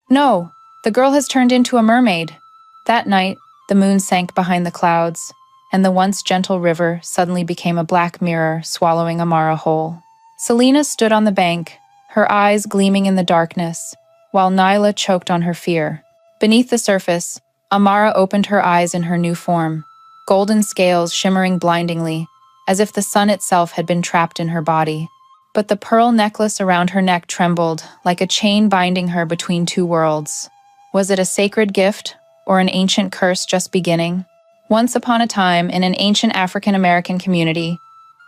No, the girl has turned into a mermaid. That night, the moon sank behind the clouds, and the once gentle river suddenly became a black mirror, swallowing Amara whole. Selena stood on the bank, her eyes gleaming in the darkness, while Nyla choked on her fear. Beneath the surface, Amara opened her eyes in her new form, golden scales shimmering blindingly, as if the sun itself had been trapped in her body. But the pearl necklace around her neck trembled, like a chain binding her between two worlds. Was it a sacred gift, or an ancient curse just beginning? Once upon a time, in an ancient African-American community,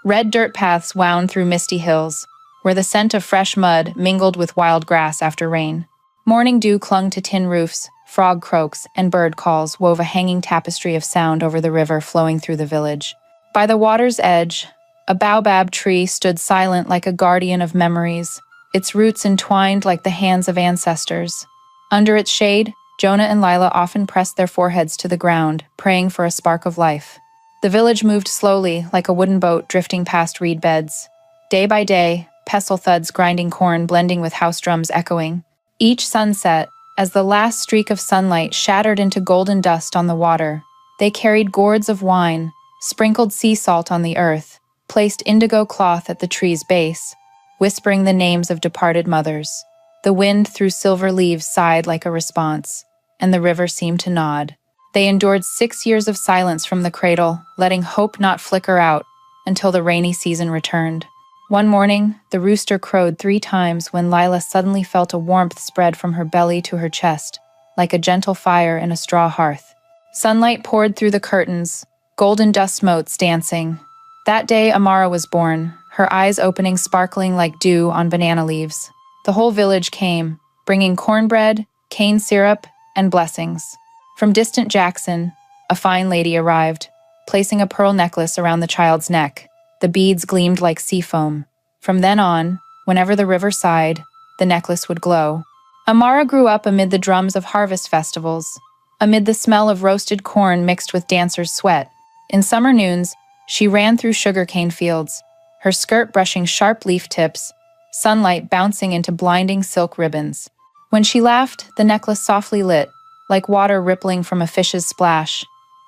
red dirt paths wound through misty hills, where the scent of fresh mud mingled with wild grass after rain. Morning dew clung to tin roofs, frog croaks and bird calls wove a hanging tapestry of sound over the river flowing through the village. By the water's edge, a baobab tree stood silent like a guardian of memories, its roots entwined like the hands of ancestors. Under its shade, Jonah and Lila often pressed their foreheads to the ground, praying for a spark of life. The village moved slowly, like a wooden boat drifting past reed beds. Day by day, pestle thuds grinding corn blending with house drums echoing. Each sunset, as the last streak of sunlight shattered into golden dust on the water, they carried gourds of wine, sprinkled sea salt on the earth, placed indigo cloth at the tree's base, whispering the names of departed mothers. The wind through silver leaves sighed like a response, and the river seemed to nod. They endured 6 years of silence from the cradle, letting hope not flicker out until the rainy season returned. One morning, the rooster crowed 3 times when Lila suddenly felt a warmth spread from her belly to her chest, like a gentle fire in a straw hearth. Sunlight poured through the curtains, golden dust motes dancing. That day, Amara was born, her eyes opening sparkling like dew on banana leaves. The whole village came, bringing cornbread, cane syrup, and blessings. From distant Jackson, a fine lady arrived, placing a pearl necklace around the child's neck. The beads gleamed like sea foam. From then on, whenever the river sighed, the necklace would glow. Amara grew up amid the drums of harvest festivals, amid the smell of roasted corn mixed with dancers' sweat. In summer noons, she ran through sugarcane fields, her skirt brushing sharp leaf tips, sunlight bouncing into blinding silk ribbons. When she laughed, the necklace softly lit, like water rippling from a fish's splash.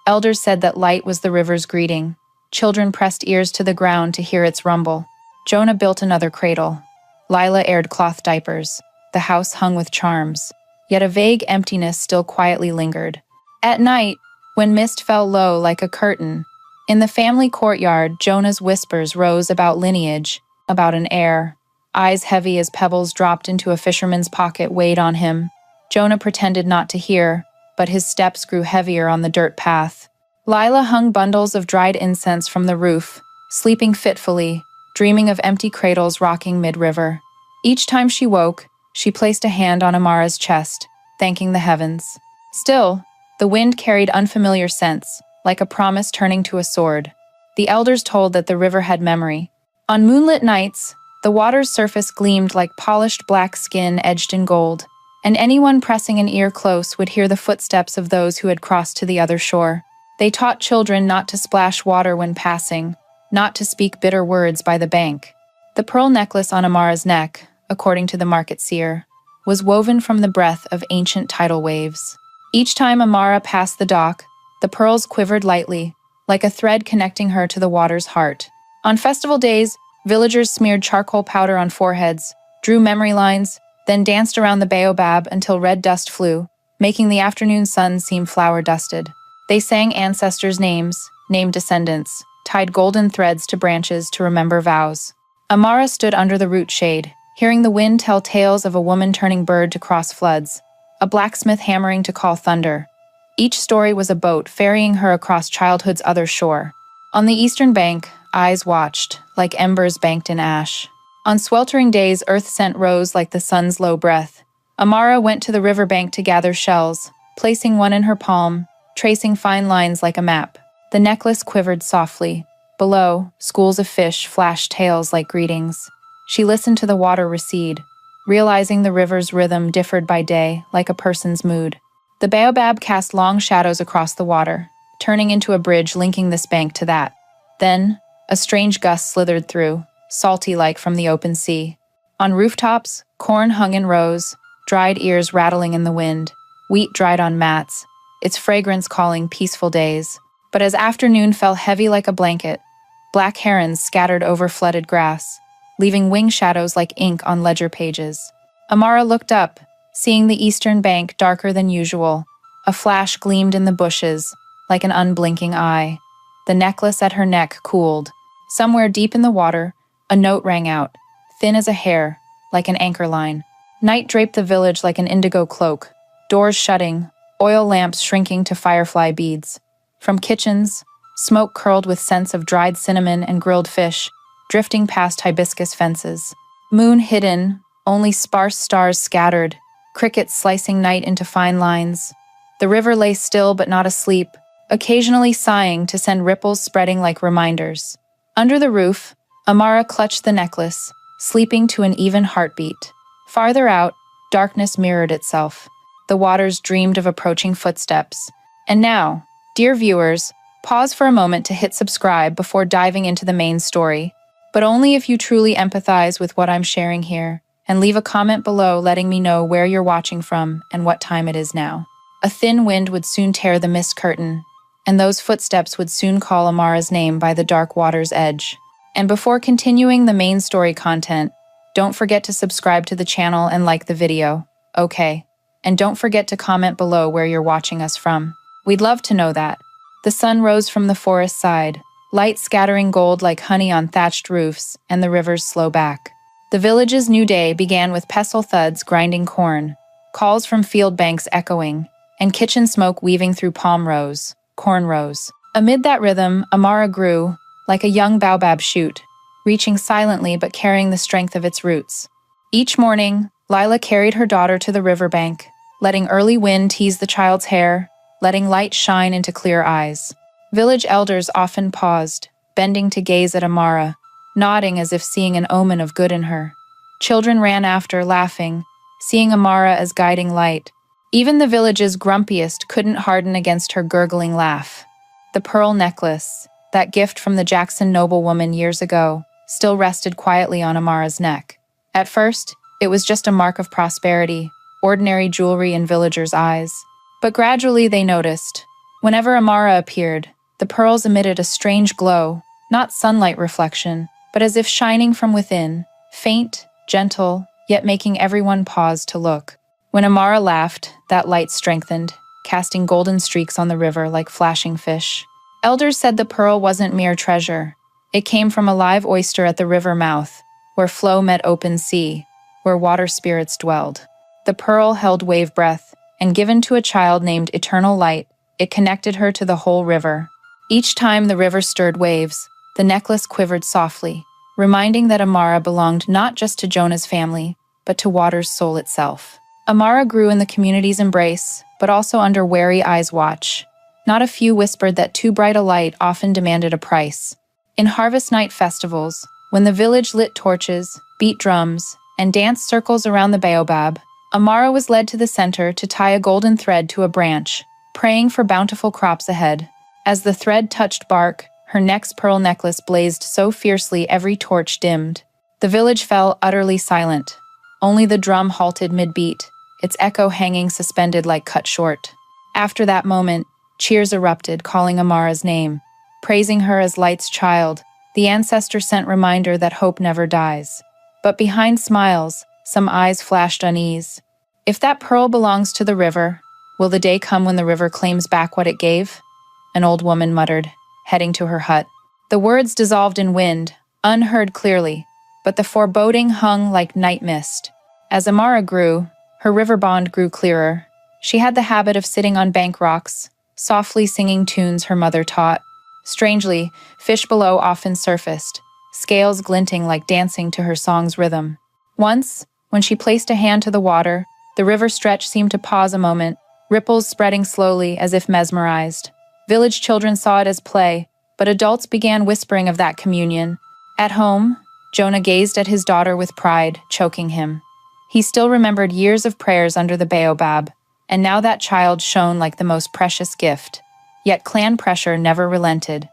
Elders said that light was the river's greeting. Children pressed ears to the ground to hear its rumble. Jonah built another cradle. Lila aired cloth diapers. The house hung with charms. Yet a vague emptiness still quietly lingered. At night, when mist fell low like a curtain, in the family courtyard, Jonah's whispers rose about lineage, about an heir. Eyes heavy as pebbles dropped into a fisherman's pocket weighed on him. Jonah pretended not to hear, but his steps grew heavier on the dirt path. Lila hung bundles of dried incense from the roof, sleeping fitfully, dreaming of empty cradles rocking mid-river. Each time she woke, she placed a hand on Amara's chest, thanking the heavens. Still, the wind carried unfamiliar scents, like a promise turning to a sword. The elders told that the river had memory. On moonlit nights, the water's surface gleamed like polished black skin edged in gold, and anyone pressing an ear close would hear the footsteps of those who had crossed to the other shore. They taught children not to splash water when passing, not to speak bitter words by the bank. The pearl necklace on Amara's neck, according to the market seer, was woven from the breath of ancient tidal waves. Each time Amara passed the dock, the pearls quivered lightly, like a thread connecting her to the water's heart. On festival days, villagers smeared charcoal powder on foreheads, drew memory lines, then danced around the baobab until red dust flew, making the afternoon sun seem flower-dusted. They sang ancestors' names, named descendants, tied golden threads to branches to remember vows. Amara stood under the root shade, hearing the wind tell tales of a woman turning bird to cross floods, a blacksmith hammering to call thunder. Each story was a boat ferrying her across childhood's other shore. On the eastern bank, eyes watched, like embers banked in ash. On sweltering days, earth scent rose like the sun's low breath. Amara went to the riverbank to gather shells, placing one in her palm, tracing fine lines like a map. The necklace quivered softly. Below, schools of fish flashed tails like greetings. She listened to the water recede, realizing the river's rhythm differed by day, like a person's mood. The baobab cast long shadows across the water, turning into a bridge linking this bank to that. Then, a strange gust slithered through, salty like from the open sea. On rooftops, corn hung in rows, dried ears rattling in the wind, wheat dried on mats, its fragrance calling peaceful days. But as afternoon fell heavy like a blanket, black herons scattered over flooded grass, leaving wing shadows like ink on ledger pages. Amara looked up, seeing the eastern bank darker than usual. A flash gleamed in the bushes, like an unblinking eye. The necklace at her neck cooled. Somewhere deep in the water, a note rang out, thin as a hair, like an anchor line. Night draped the village like an indigo cloak, doors shutting, oil lamps shrinking to firefly beads. From kitchens, smoke curled with scents of dried cinnamon and grilled fish, drifting past hibiscus fences. Moon hidden, only sparse stars scattered, crickets slicing night into fine lines. The river lay still but not asleep, occasionally sighing to send ripples spreading like reminders. Under the roof, Amara clutched the necklace, sleeping to an even heartbeat. Farther out, darkness mirrored itself. The waters dreamed of approaching footsteps. And now, dear viewers, pause for a moment to hit subscribe before diving into the main story, but only if you truly empathize with what I'm sharing here, and leave a comment below letting me know where you're watching from and what time it is now. A thin wind would soon tear the mist curtain, and those footsteps would soon call Amara's name by the dark water's edge. And before continuing the main story content, don't forget to subscribe to the channel and like the video, okay? And don't forget to comment below where you're watching us from. We'd love to know that. The sun rose from the forest side, light scattering gold like honey on thatched roofs, and the river's slow back. The village's new day began with pestle thuds grinding corn, calls from field banks echoing, and kitchen smoke weaving through palm rows, corn rows. Amid that rhythm, Amara grew, like a young baobab shoot, reaching silently but carrying the strength of its roots. Each morning, Lila carried her daughter to the riverbank, letting early wind tease the child's hair, letting light shine into clear eyes. Village elders often paused, bending to gaze at Amara, nodding as if seeing an omen of good in her. Children ran after, laughing, seeing Amara as guiding light. Even the village's grumpiest couldn't harden against her gurgling laugh. The pearl necklace, that gift from the Jackson noblewoman years ago, still rested quietly on Amara's neck. At first, it was just a mark of prosperity, ordinary jewelry in villagers' eyes. But gradually they noticed. Whenever Amara appeared, the pearls emitted a strange glow, not sunlight reflection, but as if shining from within, faint, gentle, yet making everyone pause to look. When Amara laughed, that light strengthened, casting golden streaks on the river like flashing fish. Elders said the pearl wasn't mere treasure. It came from a live oyster at the river mouth, where flow met open sea, where water spirits dwelled. The pearl held wave breath, and given to a child named Eternal Light, it connected her to the whole river. Each time the river stirred waves, the necklace quivered softly, reminding that Amara belonged not just to Jonah's family, but to water's soul itself. Amara grew in the community's embrace, but also under wary eyes' watch. Not a few whispered that too bright a light often demanded a price. In harvest night festivals, when the village lit torches, beat drums, and danced circles around the baobab, Amara was led to the center to tie a golden thread to a branch, praying for bountiful crops ahead. As the thread touched bark, her neck's pearl necklace blazed so fiercely every torch dimmed. The village fell utterly silent. Only the drum halted mid-beat, its echo hanging suspended like cut short. After that moment, cheers erupted, calling Amara's name. Praising her as Light's child, the ancestor-sent reminder that hope never dies. But behind smiles, some eyes flashed unease. If that pearl belongs to the river, will the day come when the river claims back what it gave? An old woman muttered, heading to her hut. The words dissolved in wind, unheard clearly, but the foreboding hung like night mist. As Amara grew, her river bond grew clearer. She had the habit of sitting on bank rocks, softly singing tunes her mother taught. Strangely, fish below often surfaced, scales glinting like dancing to her song's rhythm. Once, when she placed a hand to the water, the river stretch seemed to pause a moment, ripples spreading slowly as if mesmerized. Village children saw it as play, but adults began whispering of that communion. At home, Jonah gazed at his daughter with pride, choking him. He still remembered years of prayers under the baobab, and now that child shone like the most precious gift. Yet clan pressure never relented.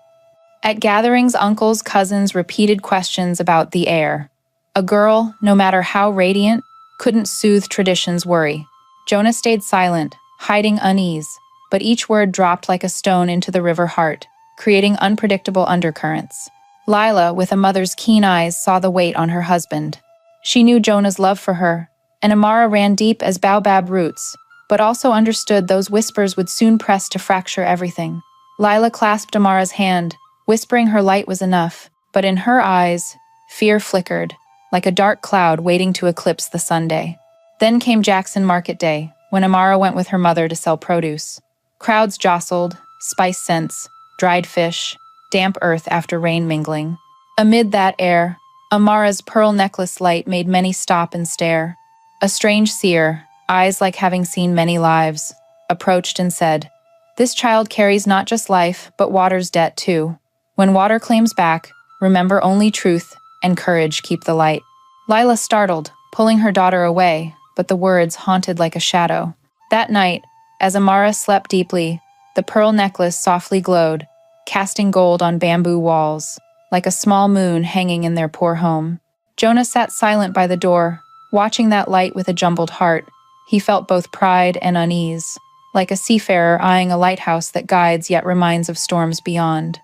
At gatherings, uncles, cousins repeated questions about the heir. A girl, no matter how radiant, couldn't soothe tradition's worry. Jonah stayed silent, hiding unease, but each word dropped like a stone into the river heart, creating unpredictable undercurrents. Lila, with a mother's keen eyes, saw the weight on her husband. She knew Jonah's love for her, and Amara ran deep as baobab roots, but also understood those whispers would soon press to fracture everything. Lila clasped Amara's hand, whispering her light was enough, but in her eyes, fear flickered, like a dark cloud waiting to eclipse the Sunday. Then came Jackson Market Day, when Amara went with her mother to sell produce. Crowds jostled, spice scents, dried fish, damp earth after rain mingling. Amid that air, Amara's pearl necklace light made many stop and stare. A strange seer, eyes like having seen many lives, approached and said, "This child carries not just life, but water's debt too. When water claims back, remember only truth and courage keep the light." Lila startled, pulling her daughter away, but the words haunted like a shadow. That night, as Amara slept deeply, the pearl necklace softly glowed, casting gold on bamboo walls, like a small moon hanging in their poor home. Jonah sat silent by the door, watching that light with a jumbled heart. He felt both pride and unease, like a seafarer eyeing a lighthouse that guides yet reminds of storms beyond.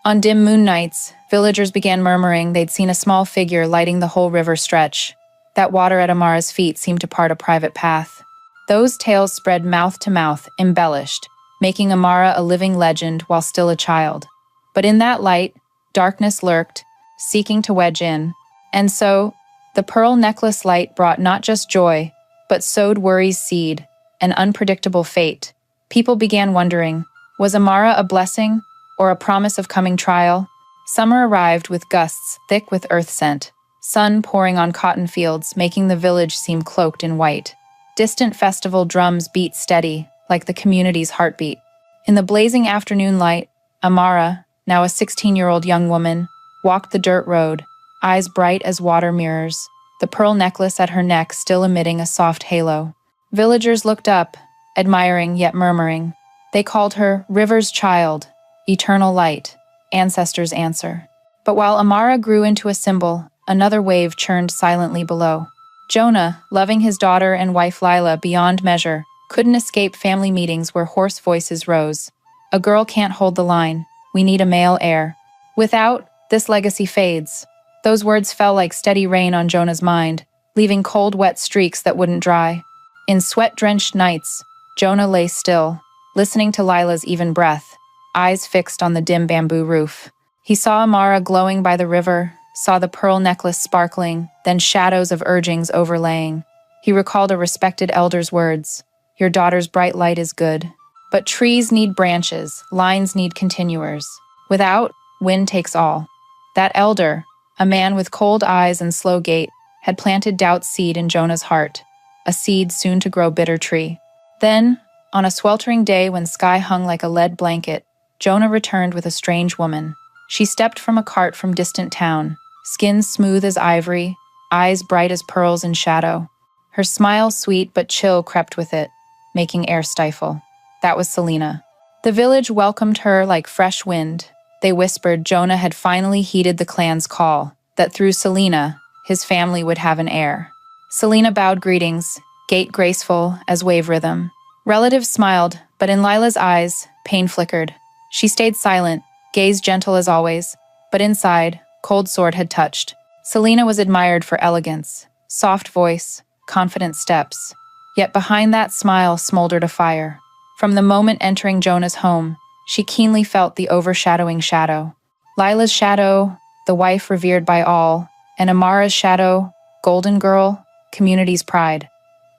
On dim moon nights, villagers began murmuring they'd seen a small figure lighting the whole river stretch. That water at Amara's feet seemed to part a private path. Those tales spread mouth to mouth, embellished, making Amara a living legend while still a child. But in that light, darkness lurked, seeking to wedge in. And so, the pearl necklace light brought not just joy, but sowed worry's seed, an unpredictable fate. People began wondering, was Amara a blessing or a promise of coming trial? Summer arrived with gusts thick with earth scent, sun pouring on cotton fields, making the village seem cloaked in white. Distant festival drums beat steady, like the community's heartbeat. In the blazing afternoon light, Amara, now a 16-year-old young woman, walked the dirt road, eyes bright as water mirrors, the pearl necklace at her neck still emitting a soft halo. Villagers looked up, admiring yet murmuring. They called her River's Child, Eternal Light, Ancestors' Answer. But while Amara grew into a symbol, another wave churned silently below. Jonah, loving his daughter and wife Lila beyond measure, couldn't escape family meetings where hoarse voices rose. "A girl can't hold the line. We need a male heir. Without, this legacy fades." Those words fell like steady rain on Jonah's mind, leaving cold, wet streaks that wouldn't dry. In sweat-drenched nights, Jonah lay still, listening to Lila's even breath, eyes fixed on the dim bamboo roof. He saw Amara glowing by the river, saw the pearl necklace sparkling, then shadows of urgings overlaying. He recalled a respected elder's words, "Your daughter's bright light is good. But trees need branches, lines need continuers. Without, wind takes all." That elder, a man with cold eyes and slow gait, had planted doubt's seed in Jonah's heart, a seed soon to grow bitter tree. Then, on a sweltering day when sky hung like a lead blanket, Jonah returned with a strange woman. She stepped from a cart from distant town, skin smooth as ivory, eyes bright as pearls in shadow. Her smile sweet but chill crept with it, making air stifle. That was Selena. The village welcomed her like fresh wind. They whispered Jonah had finally heeded the clan's call, that through Selena, his family would have an heir. Selena bowed greetings, gait graceful as wave rhythm. Relatives smiled, but in Lila's eyes, pain flickered. She stayed silent, gaze gentle as always, but inside, cold sword had touched. Selena was admired for elegance, soft voice, confident steps. Yet behind that smile smoldered a fire. From the moment entering Jonah's home, she keenly felt the overshadowing shadow. Lila's shadow, the wife revered by all, and Amara's shadow, golden girl, community's pride.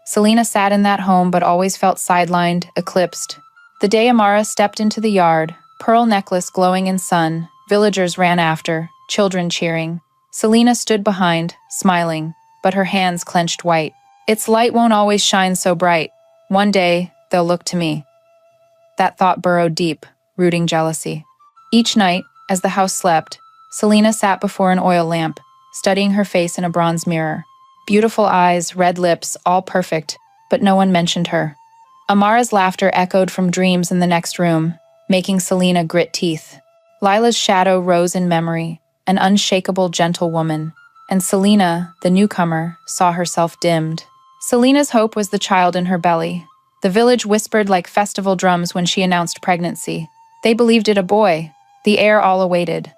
Selena sat in that home but always felt sidelined, eclipsed. The day Amara stepped into the yard, pearl necklace glowing in sun, villagers ran after, children cheering. Selena stood behind, smiling, but her hands clenched white. Its light won't always shine so bright. One day, they'll look to me. That thought burrowed deep, rooting jealousy. Each night, as the house slept, Selena sat before an oil lamp, studying her face in a bronze mirror. Beautiful eyes, red lips, all perfect, but no one mentioned her. Amara's laughter echoed from dreams in the next room, making Selena grit teeth. Lila's shadow rose in memory, an unshakable, gentle woman, and Selena, the newcomer, saw herself dimmed. Selena's hope was the child in her belly. The village whispered like festival drums when she announced pregnancy. They believed it a boy. The heir all awaited.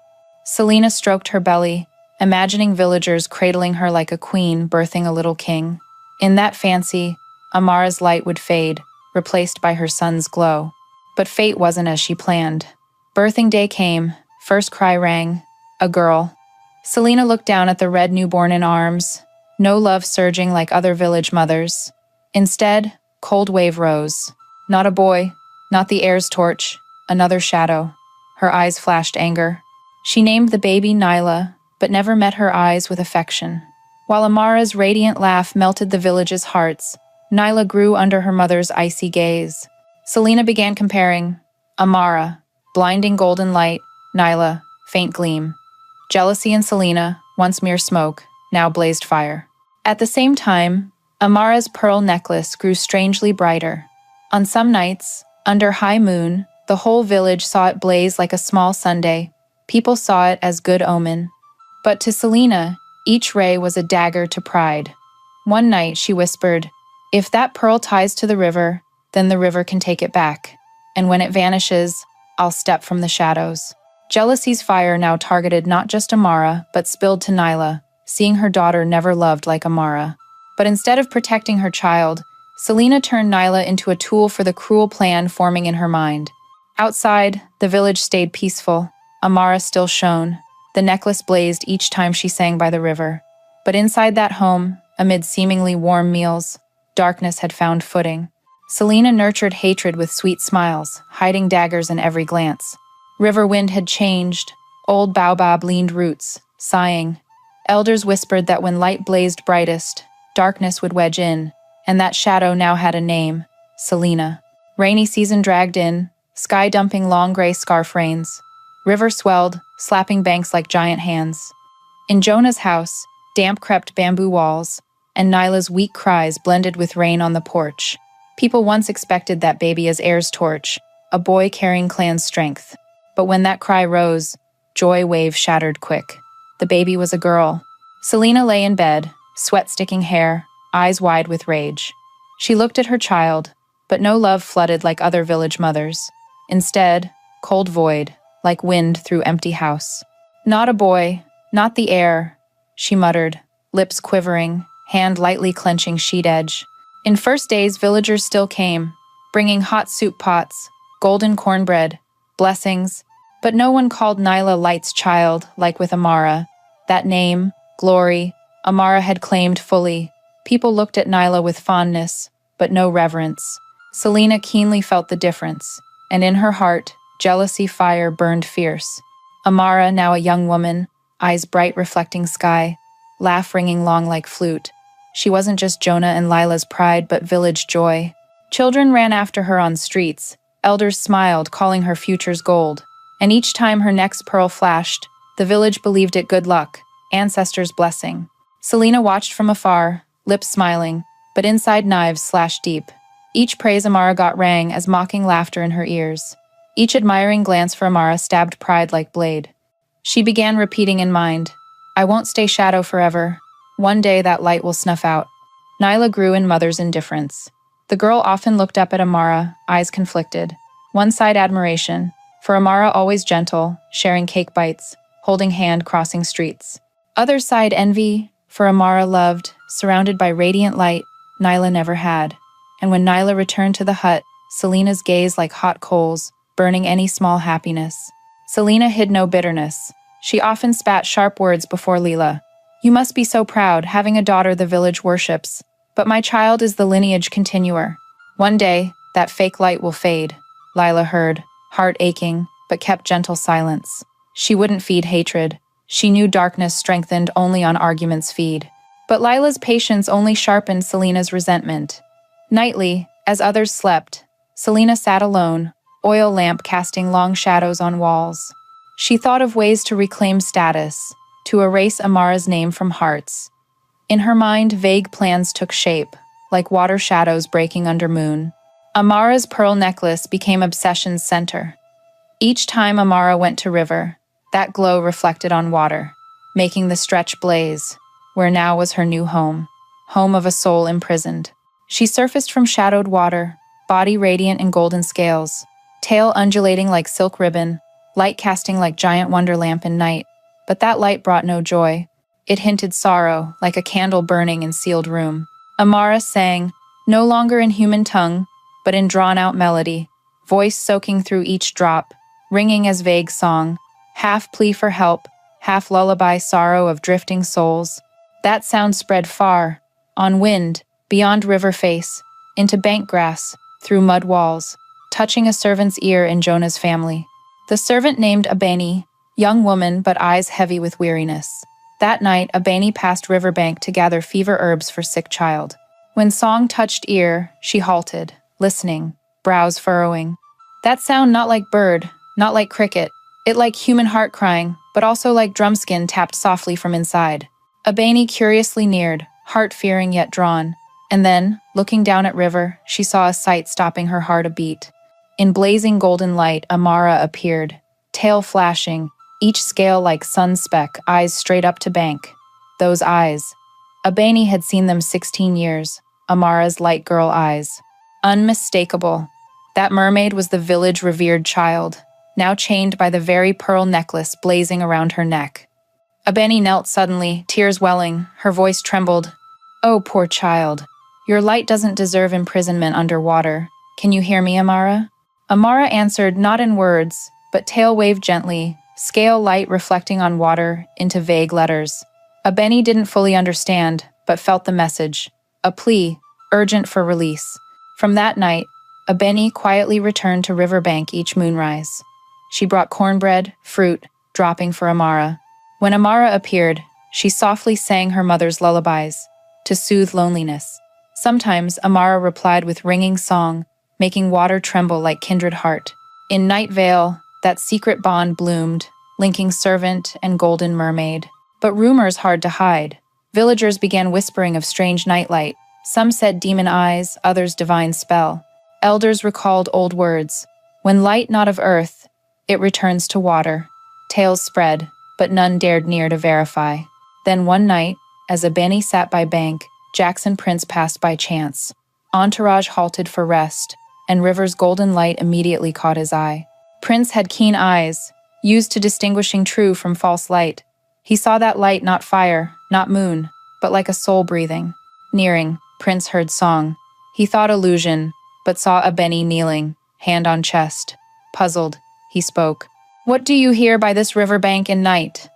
Selena stroked her belly, imagining villagers cradling her like a queen birthing a little king. In that fancy, Amara's light would fade, replaced by her son's glow. But fate wasn't as she planned. Birthing day came, first cry rang. A girl. Selena looked down at the red newborn in arms, no love surging like other village mothers. Instead, cold wave rose. Not a boy, not the heir's torch, another shadow. Her eyes flashed anger. She named the baby Nyla, but never met her eyes with affection. While Amara's radiant laugh melted the village's hearts, Nyla grew under her mother's icy gaze. Selena began comparing. Amara, blinding golden light; Nyla, faint gleam. Jealousy in Selena, once mere smoke, now blazed fire. At the same time, Amara's pearl necklace grew strangely brighter. On some nights, under high moon, the whole village saw it blaze like a small Sunday. People saw it as good omen. But to Selena, each ray was a dagger to pride. One night, she whispered, "If that pearl ties to the river, then the river can take it back. And when it vanishes, I'll step from the shadows." Jealousy's fire now targeted not just Amara, but spilled to Nyla, seeing her daughter never loved like Amara. But instead of protecting her child, Selena turned Nyla into a tool for the cruel plan forming in her mind. Outside, the village stayed peaceful. Amara still shone. The necklace blazed each time she sang by the river. But inside that home, amid seemingly warm meals, darkness had found footing. Selena nurtured hatred with sweet smiles, hiding daggers in every glance. River wind had changed. Old baobab leaned roots, sighing. Elders whispered that when light blazed brightest, darkness would wedge in, and that shadow now had a name, Selena. Rainy season dragged in, sky dumping long gray scarf rains. River swelled, slapping banks like giant hands. In Jonah's house, damp crept bamboo walls, and Nyla's weak cries blended with rain on the porch. People once expected that baby as heir's torch, a boy carrying clan's strength. But when that cry rose, joy wave shattered quick. The baby was a girl. Selena lay in bed, sweat-sticking hair, eyes wide with rage. She looked at her child, but no love flooded like other village mothers. Instead, cold void, like wind through empty house. "Not a boy, not the heir," she muttered, lips quivering, hand lightly clenching sheet edge. In first days, villagers still came, bringing hot soup pots, golden cornbread, blessings, but no one called Nyla Light's child like with Amara. That name, glory, Amara had claimed fully. People looked at Nyla with fondness, but no reverence. Selena keenly felt the difference, and in her heart, jealousy fire burned fierce. Amara, now a young woman, eyes bright reflecting sky, laugh ringing long like flute. She wasn't just Jonah and Lila's pride, but village joy. Children ran after her on streets. Elders smiled, calling her future's gold. And each time her next pearl flashed, the village believed it good luck, ancestors' blessing. Selena watched from afar, lips smiling, but inside knives slashed deep. Each praise Amara got rang as mocking laughter in her ears. Each admiring glance for Amara stabbed pride like blade. She began repeating in mind, "I won't stay shadow forever. One day that light will snuff out." Nyla grew in mother's indifference. The girl often looked up at Amara, eyes conflicted. One side admiration, for Amara always gentle, sharing cake bites, holding hand crossing streets. Other side envy, for Amara loved, surrounded by radiant light, Nyla never had. And when Nyla returned to the hut, Selena's gaze like hot coals, burning any small happiness. Selena hid no bitterness. She often spat sharp words before Lila. "You must be so proud, having a daughter the village worships. But my child is the lineage continuer. One day, that fake light will fade." Lila heard, heart aching, but kept gentle silence. She wouldn't feed hatred. She knew darkness strengthened only on arguments feed. But Lila's patience only sharpened Selena's resentment. Nightly, as others slept, Selena sat alone, oil lamp casting long shadows on walls. She thought of ways to reclaim status, to erase Amara's name from hearts. In her mind, vague plans took shape, like water shadows breaking under moon. Amara's pearl necklace became obsession's center. Each time Amara went to river, that glow reflected on water, making the stretch blaze, where now was her new home. home of a soul imprisoned. She surfaced from shadowed water, body radiant in golden scales, tail undulating like silk ribbon, light casting like giant wonder lamp in night. But that light brought no joy. It hinted sorrow, like a candle burning in sealed room. Amara sang, no longer in human tongue, but in drawn-out melody, voice soaking through each drop, ringing as vague song, half plea for help, half lullaby sorrow of drifting souls. That sound spread far, on wind, beyond river face, into bank grass, through mud walls, touching a servant's ear in Jonah's family. The servant named Abani, young woman but eyes heavy with weariness. That night, Abani passed riverbank to gather fever herbs for sick child. When song touched ear, she halted, listening, brows furrowing. That sound not like bird, not like cricket, it like human heart crying, but also like drumskin tapped softly from inside. Abani curiously neared, heart fearing yet drawn. And then, looking down at river, she saw a sight stopping her heart a beat. In blazing golden light, Amara appeared, tail flashing, each scale like sun speck, eyes straight up to bank. Those eyes. Abani had seen them 16 years, Amara's light girl eyes. Unmistakable. That mermaid was the village revered child, now chained by the very pearl necklace blazing around her neck. Abani knelt suddenly, tears welling, her voice trembled. Oh, poor child. Your light doesn't deserve imprisonment underwater. Can you hear me, Amara? Amara answered not in words, but tail waved gently, scale light reflecting on water into vague letters. Abani didn't fully understand, but felt the message. A plea, urgent for release. From that night, Abani quietly returned to riverbank each moonrise. She brought cornbread, fruit, dropping for Amara. When Amara appeared, she softly sang her mother's lullabies, to soothe loneliness. Sometimes Amara replied with ringing song, making water tremble like kindred heart. In Night Vale, that secret bond bloomed, linking servant and golden mermaid. But rumors hard to hide. Villagers began whispering of strange nightlight. Some said demon eyes, others divine spell. Elders recalled old words. When light not of earth, it returns to water. Tales spread, but none dared near to verify. Then one night, as Abani sat by bank, Jackson Prince passed by chance. Entourage halted for rest, and river's golden light immediately caught his eye. Prince had keen eyes, used to distinguishing true from false light. He saw that light not fire, not moon, but like a soul breathing. Nearing, Prince heard song. He thought illusion, but saw Abani kneeling, hand on chest. Puzzled, he spoke. What do you hear by this riverbank in night?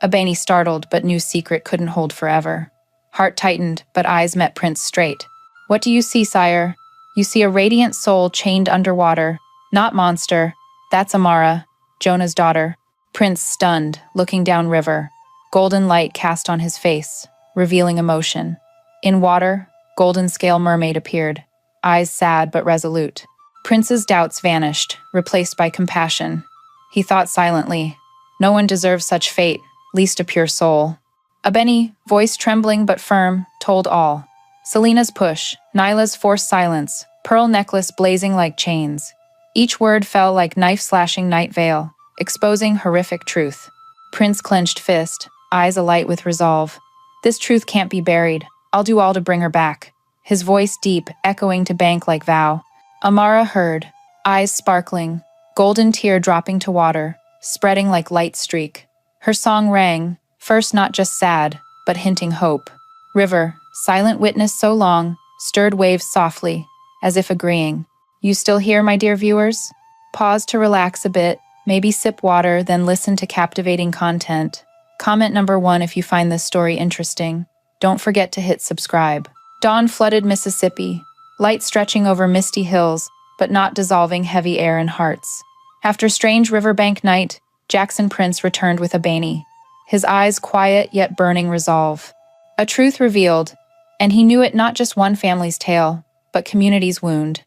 Abani startled, but knew secret couldn't hold forever. Heart tightened, but eyes met Prince straight. What do you see, sire? You see a radiant soul chained underwater. Not monster. That's Amara, Jonah's daughter. Prince stunned, looking down river. Golden light cast on his face, revealing emotion. In water, golden scale mermaid appeared, eyes sad but resolute. Prince's doubts vanished, replaced by compassion. He thought silently, no one deserves such fate, least a pure soul. Abani, voice trembling but firm, told all. Selena's push, Nyla's forced silence, pearl necklace blazing like chains. Each word fell like knife-slashing night veil, exposing horrific truth. Prince clenched fist, eyes alight with resolve. This truth can't be buried. I'll do all to bring her back. His voice deep, echoing to bank like vow. Amara heard, eyes sparkling, golden tear dropping to water, spreading like light streak. Her song rang, first not just sad, but hinting hope. River, silent witness so long, stirred waves softly, as if agreeing. You still here, my dear viewers? Pause to relax a bit, maybe sip water, then listen to captivating content. Comment number 1 if you find this story interesting. Don't forget to hit subscribe. Dawn flooded Mississippi, light stretching over misty hills, but not dissolving heavy air and hearts. After strange riverbank night, Jackson Prince returned with Abani, his eyes quiet yet burning resolve. A truth revealed, and he knew it not just one family's tale, but community's wound.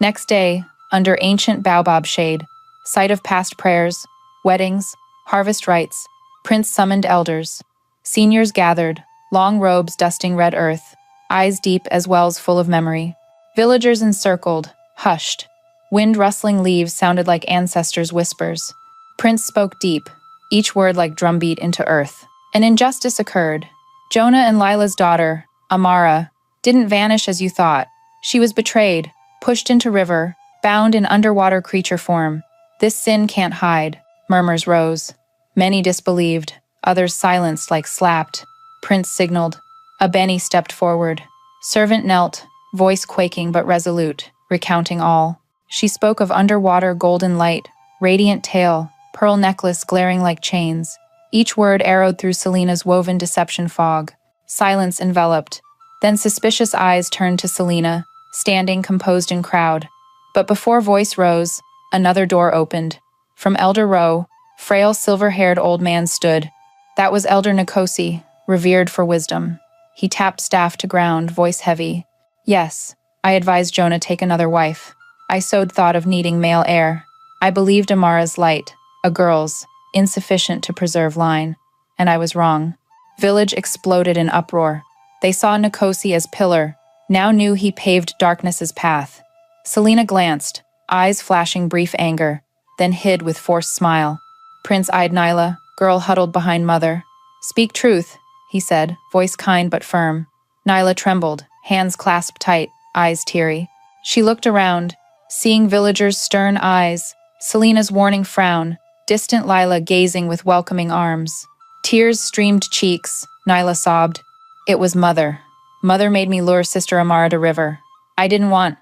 Next day, under ancient baobab shade, site of past prayers, weddings, harvest rites, Prince summoned elders. Seniors gathered, long robes dusting red earth, eyes deep as wells full of memory. Villagers encircled, hushed. Wind rustling leaves sounded like ancestors' whispers. Prince spoke deep, each word like drumbeat into earth. An injustice occurred. Jonah and Lila's daughter, Amara, didn't vanish as you thought. She was betrayed, pushed into river, bound in underwater creature form. This sin can't hide, murmurs rose. Many disbelieved, others silenced like slapped. Prince signaled. A Benny stepped forward. Servant knelt, voice quaking but resolute, recounting all. She spoke of underwater golden light, radiant tail, pearl necklace glaring like chains. Each word arrowed through Selina's woven deception fog. Silence enveloped. Then suspicious eyes turned to Selina, standing composed in crowd. But before voice rose, another door opened. From Elder Row, frail silver-haired old man stood. That was Elder Nkosi, revered for wisdom. He tapped staff to ground, voice heavy. Yes, I advised Jonah take another wife. I sowed thought of needing male heir. I believed Amara's light, a girl's, insufficient to preserve line. And I was wrong. Village exploded in uproar. They saw Nkosi as pillar, now knew he paved darkness's path. Selina glanced, eyes flashing brief anger, then hid with forced smile. Prince eyed Nyla, girl huddled behind mother. Speak truth, he said, voice kind but firm. Nyla trembled, hands clasped tight, eyes teary. She looked around, seeing villagers' stern eyes, Selina's warning frown, distant Lila gazing with welcoming arms. Tears streamed cheeks, Nyla sobbed. It was Mother. Mother made me lure Sister Amara to river. I didn't want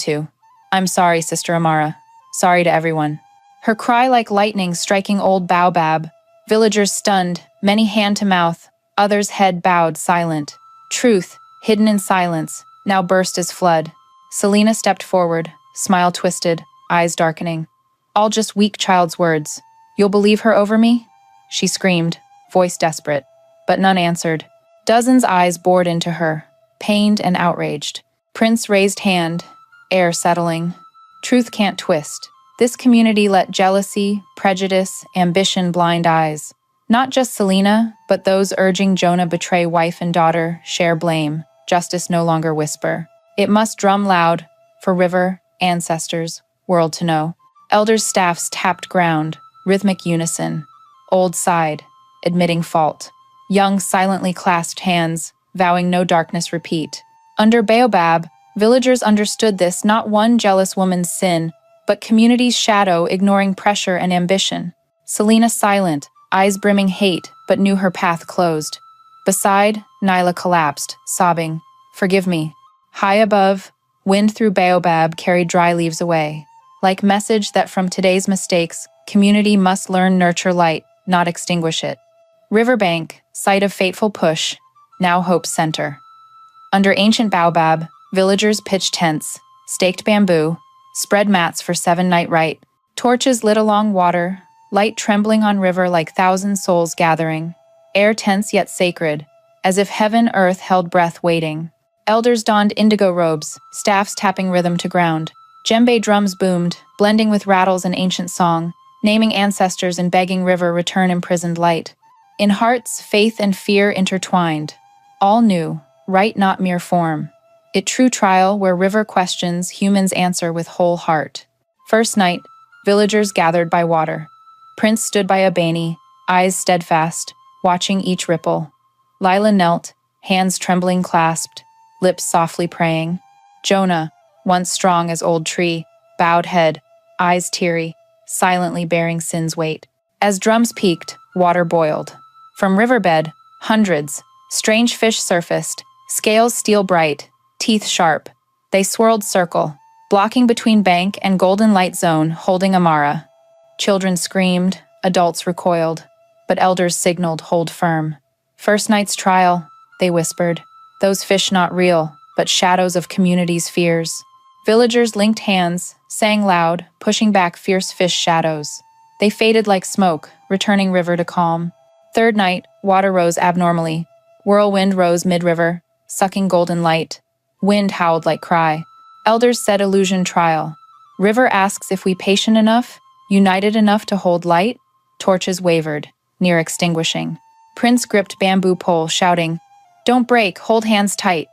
to. I'm sorry, Sister Amara. Sorry to everyone. Her cry like lightning striking old baobab. Villagers stunned, many hand to mouth, others head bowed silent. Truth, hidden in silence, now burst as flood. Selina stepped forward, smile twisted, eyes darkening. All just weak child's words. You'll believe her over me? She screamed, voice desperate. But none answered. Dozens' eyes bored into her, pained and outraged. Prince raised hand, air settling. Truth can't twist. This community let jealousy, prejudice, ambition blind eyes. Not just Selina, but those urging Jonah betray wife and daughter, share blame, justice no longer whisper. It must drum loud, for river, ancestors, world to know. Elders' staffs tapped ground, rhythmic unison. Old sighed, admitting fault. Young silently clasped hands, vowing no darkness repeat. Under Baobab, villagers understood this not one jealous woman's sin, but community's shadow ignoring pressure and ambition. Selina silent, eyes brimming hate, but knew her path closed. Beside, Nyla collapsed, sobbing, Forgive me. High above, wind through Baobab carried dry leaves away. Like message that from today's mistakes, community must learn nurture light, not extinguish it. Riverbank, site of fateful push, now hope's center. Under ancient baobab, villagers pitched tents, staked bamboo, spread mats for 7-night rite, torches lit along water, light trembling on river like thousand souls gathering, air tense yet sacred, as if heaven earth held breath waiting. Elders donned indigo robes, staffs tapping rhythm to ground. Djembe drums boomed, blending with rattles and ancient song, naming ancestors and begging river return imprisoned light. In hearts, faith and fear intertwined. All new, right not mere form. It true trial where river questions, humans answer with whole heart. First night, villagers gathered by water. Prince stood by a bani, eyes steadfast, watching each ripple. Lila knelt, hands trembling clasped, lips softly praying. Jonah, once strong as old tree, bowed head, eyes teary, silently bearing sin's weight. As drums peaked, water boiled. From riverbed, hundreds, strange fish surfaced, scales steel bright, teeth sharp. They swirled circle, blocking between bank and golden light zone, holding Amara. Children screamed, adults recoiled, but elders signaled hold firm. First night's trial, they whispered. Those fish not real, but shadows of community's fears. Villagers linked hands, sang loud, pushing back fierce fish shadows. They faded like smoke, returning river to calm. Third night, water rose abnormally. Whirlwind rose mid-river, sucking golden light. Wind howled like cry. Elders said illusion trial. River asks if we patient enough, united enough to hold light. Torches wavered, near extinguishing. Prince gripped bamboo pole, shouting, Don't break, hold hands tight.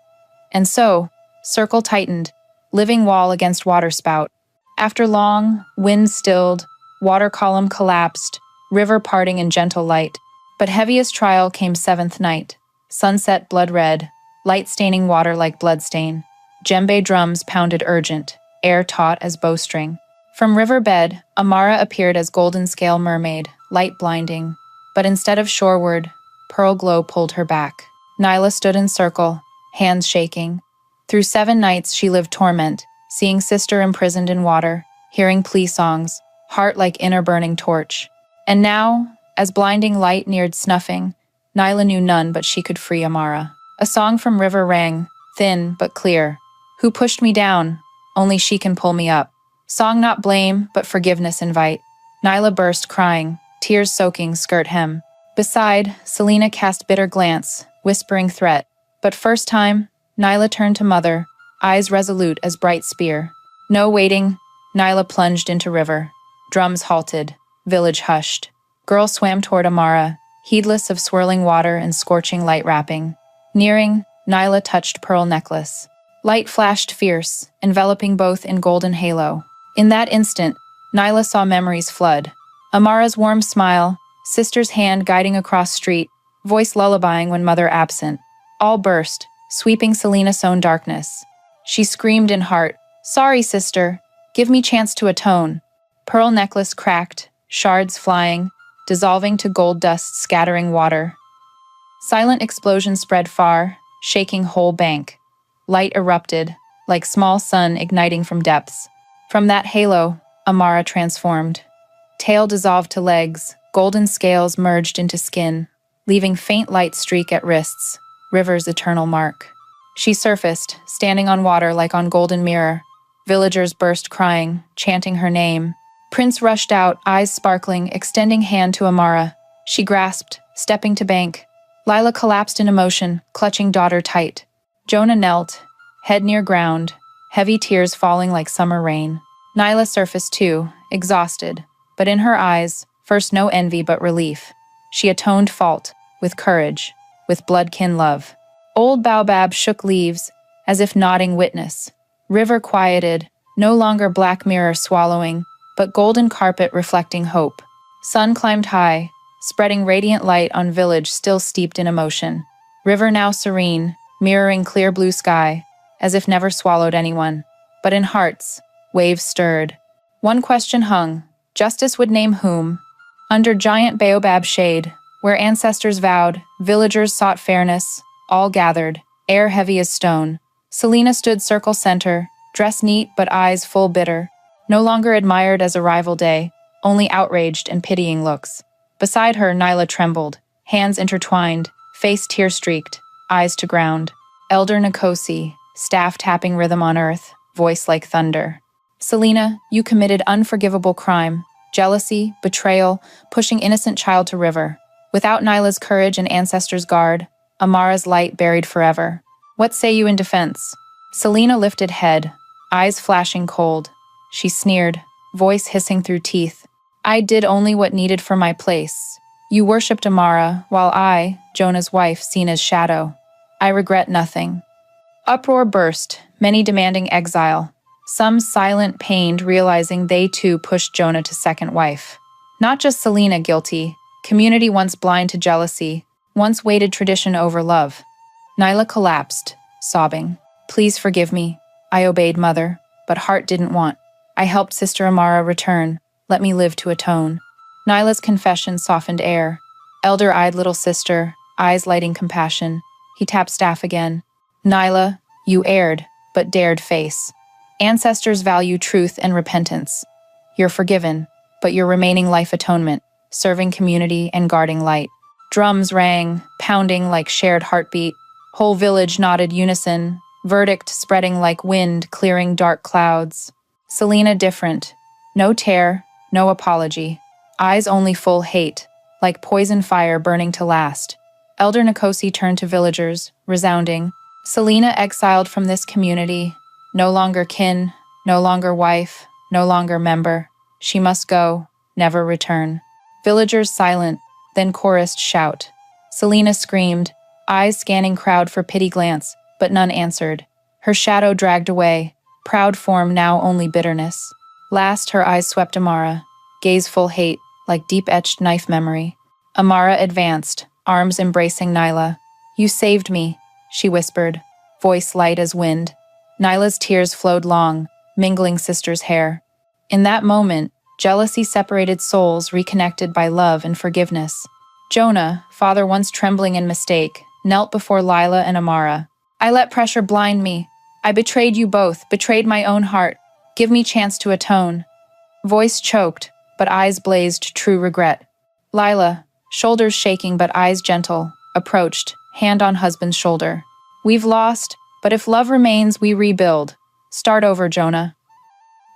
And so, circle tightened, living wall against waterspout. After long, wind stilled, water column collapsed, river parting in gentle light. But heaviest trial came 7th night. Sunset blood red, light staining water like bloodstain. Djembe drums pounded urgent, air taut as bowstring. From riverbed, Amara appeared as golden scale mermaid, light blinding. But instead of shoreward, pearl glow pulled her back. Nyla stood in circle, hands shaking. Through 7 nights she lived torment, seeing sister imprisoned in water, hearing plea songs, heart like inner burning torch. And now, as blinding light neared snuffing, Nyla knew none but she could free Amara. A song from river rang, thin but clear. Who pushed me down? Only she can pull me up. Song not blame, but forgiveness invite. Nyla burst crying, tears soaking skirt hem. Beside, Selena cast bitter glance, whispering threat. But first time, Nyla turned to mother, eyes resolute as bright spear. No waiting, Nyla plunged into river. Drums halted, village hushed. Girl swam toward Amara, heedless of swirling water and scorching light wrapping. Nearing, Nyla touched pearl necklace. Light flashed fierce, enveloping both in golden halo. In that instant, Nyla saw memories flood. Amara's warm smile, sister's hand guiding across street, voice lullabying when mother absent. All burst, sweeping Selena's own darkness. She screamed in heart, "Sorry, sister. Give me chance to atone." Pearl necklace cracked, shards flying, dissolving to gold dust scattering water. Silent explosion spread far, shaking whole bank. Light erupted, like small sun igniting from depths. From that halo, Amara transformed. Tail dissolved to legs, golden scales merged into skin, leaving faint light streak at wrists, river's eternal mark. She surfaced, standing on water like on golden mirror. Villagers burst crying, chanting her name. Prince rushed out, eyes sparkling, extending hand to Amara. She grasped, stepping to bank. Lila collapsed in emotion, clutching daughter tight. Jonah knelt, head near ground, heavy tears falling like summer rain. Nyla surfaced too, exhausted, but in her eyes, first no envy but relief. She atoned fault, with courage, with bloodkin love. Old baobab shook leaves, as if nodding witness. River quieted, no longer black mirror swallowing, but golden carpet reflecting hope. Sun climbed high, spreading radiant light on village still steeped in emotion. River now serene, mirroring clear blue sky, as if never swallowed anyone. But in hearts, waves stirred. One question hung, justice would name whom? Under giant baobab shade, where ancestors vowed, villagers sought fairness, all gathered, air heavy as stone. Selena stood circle center, dressed neat but eyes full bitter, no longer admired as a rival day, only outraged and pitying looks. Beside her, Nyla trembled, hands intertwined, face tear-streaked, eyes to ground. Elder Nkosi, staff tapping rhythm on earth, voice like thunder. Selena, you committed unforgivable crime, jealousy, betrayal, pushing innocent child to river. Without Nyla's courage and ancestors' guard, Amara's light buried forever. What say you in defense? Selena lifted head, eyes flashing cold. She sneered, voice hissing through teeth. I did only what needed for my place. You worshipped Amara, while I, Jonah's wife, seen as shadow. I regret nothing. Uproar burst, many demanding exile. Some silent, pained, realizing they too pushed Jonah to second wife. Not just Selena guilty, community once blind to jealousy, once weighted tradition over love. Nyla collapsed, sobbing. Please forgive me. I obeyed mother, but heart didn't want. I helped Sister Amara return. Let me live to atone. Nyla's confession softened air. Elder-eyed little sister, eyes lighting compassion. He tapped staff again. Nyla, you erred, but dared face. Ancestors value truth and repentance. You're forgiven, but your remaining life atonement, serving community and guarding light. Drums rang, pounding like shared heartbeat. Whole village nodded unison, verdict spreading like wind clearing dark clouds. Selena different. No tear, no apology. Eyes only full hate, like poison fire burning to last. Elder Nkosi turned to villagers, resounding. Selena exiled from this community. No longer kin, no longer wife, no longer member. She must go, never return. Villagers silent, then chorused shout. Selena screamed, eyes scanning crowd for pity glance, but none answered. Her shadow dragged away, proud form now only bitterness. Last her eyes swept Amara, gaze full hate, like deep-etched knife memory. Amara advanced, arms embracing Nyla. You saved me. she whispered, voice light as wind. Nyla's tears flowed long, mingling sister's hair. In that moment, jealousy separated souls reconnected by love and forgiveness. Jonah, father once trembling in mistake, knelt before Lila and Amara. I let pressure blind me. I betrayed you both, betrayed my own heart. Give me chance to atone. Voice choked, but eyes blazed true regret. Lila, shoulders shaking but eyes gentle, approached, hand on husband's shoulder. We've lost, but if love remains, we rebuild. Start over, Jonah.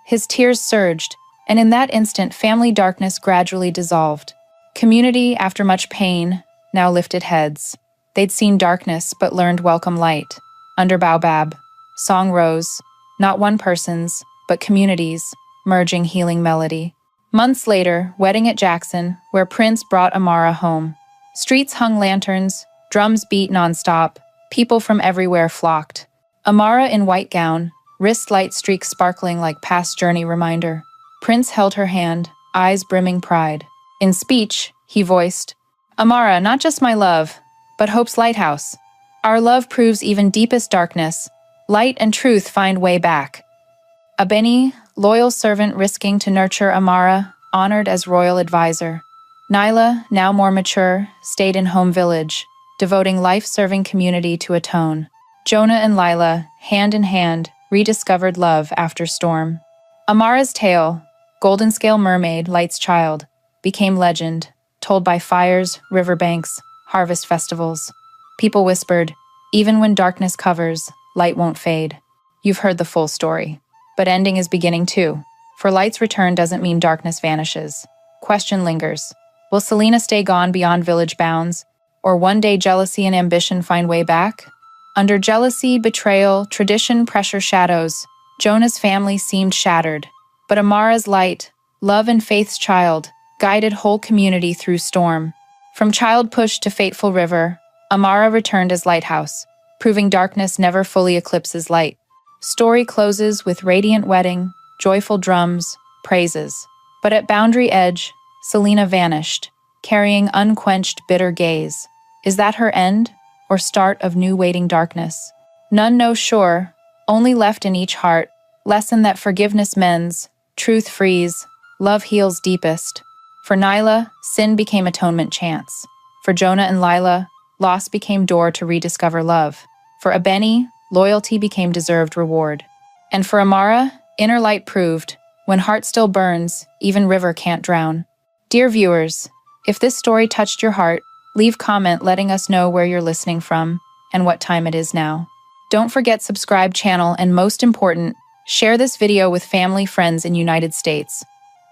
His tears surged, and in that instant family darkness gradually dissolved. Community, after much pain, now lifted heads. They'd seen darkness but learned welcome light. Under Baobab, song rose, not one person's, but communities, merging healing melody. Months later, wedding at Jackson, where Prince brought Amara home. Streets hung lanterns, drums beat nonstop, people from everywhere flocked. Amara in white gown, wrist light streaks sparkling like past journey reminder. Prince held her hand, eyes brimming pride. In speech, he voiced, Amara, not just my love, but hope's lighthouse. Our love proves even deepest darkness. Light and truth find way back. Abeni, loyal servant risking to nurture Amara, honored as royal advisor. Nyla, now more mature, stayed in home village, devoting life-serving community to atone. Jonah and Lila, hand in hand, rediscovered love after storm. Amara's tale, Golden Scale Mermaid, Light's Child, became legend, told by fires, riverbanks, harvest festivals. People whispered, even when darkness covers, light won't fade. You've heard the full story. But ending is beginning too. For Light's return doesn't mean darkness vanishes. Question lingers. Will Selena stay gone beyond village bounds? Or one day jealousy and ambition find way back? Under jealousy, betrayal, tradition, pressure, shadows, Jonah's family seemed shattered. But Amara's light, love and faith's child, guided whole community through storm. From child push to fateful river, Amara returned as lighthouse, proving darkness never fully eclipses light. Story closes with radiant wedding, joyful drums, praises. But at boundary edge, Selena vanished, carrying unquenched bitter gaze. Is that her end, or start of new waiting darkness? None knows sure, only left in each heart, lesson that forgiveness mends, truth frees, love heals deepest. For Nyla, sin became atonement chance. For Jonah and Lila, loss became door to rediscover love. For Abeni, loyalty became deserved reward. And for Amara, inner light proved, when heart still burns, even river can't drown. Dear viewers, if this story touched your heart, leave comment letting us know where you're listening from and what time it is now. Don't forget subscribe channel and most important, share this video with family friends in United States.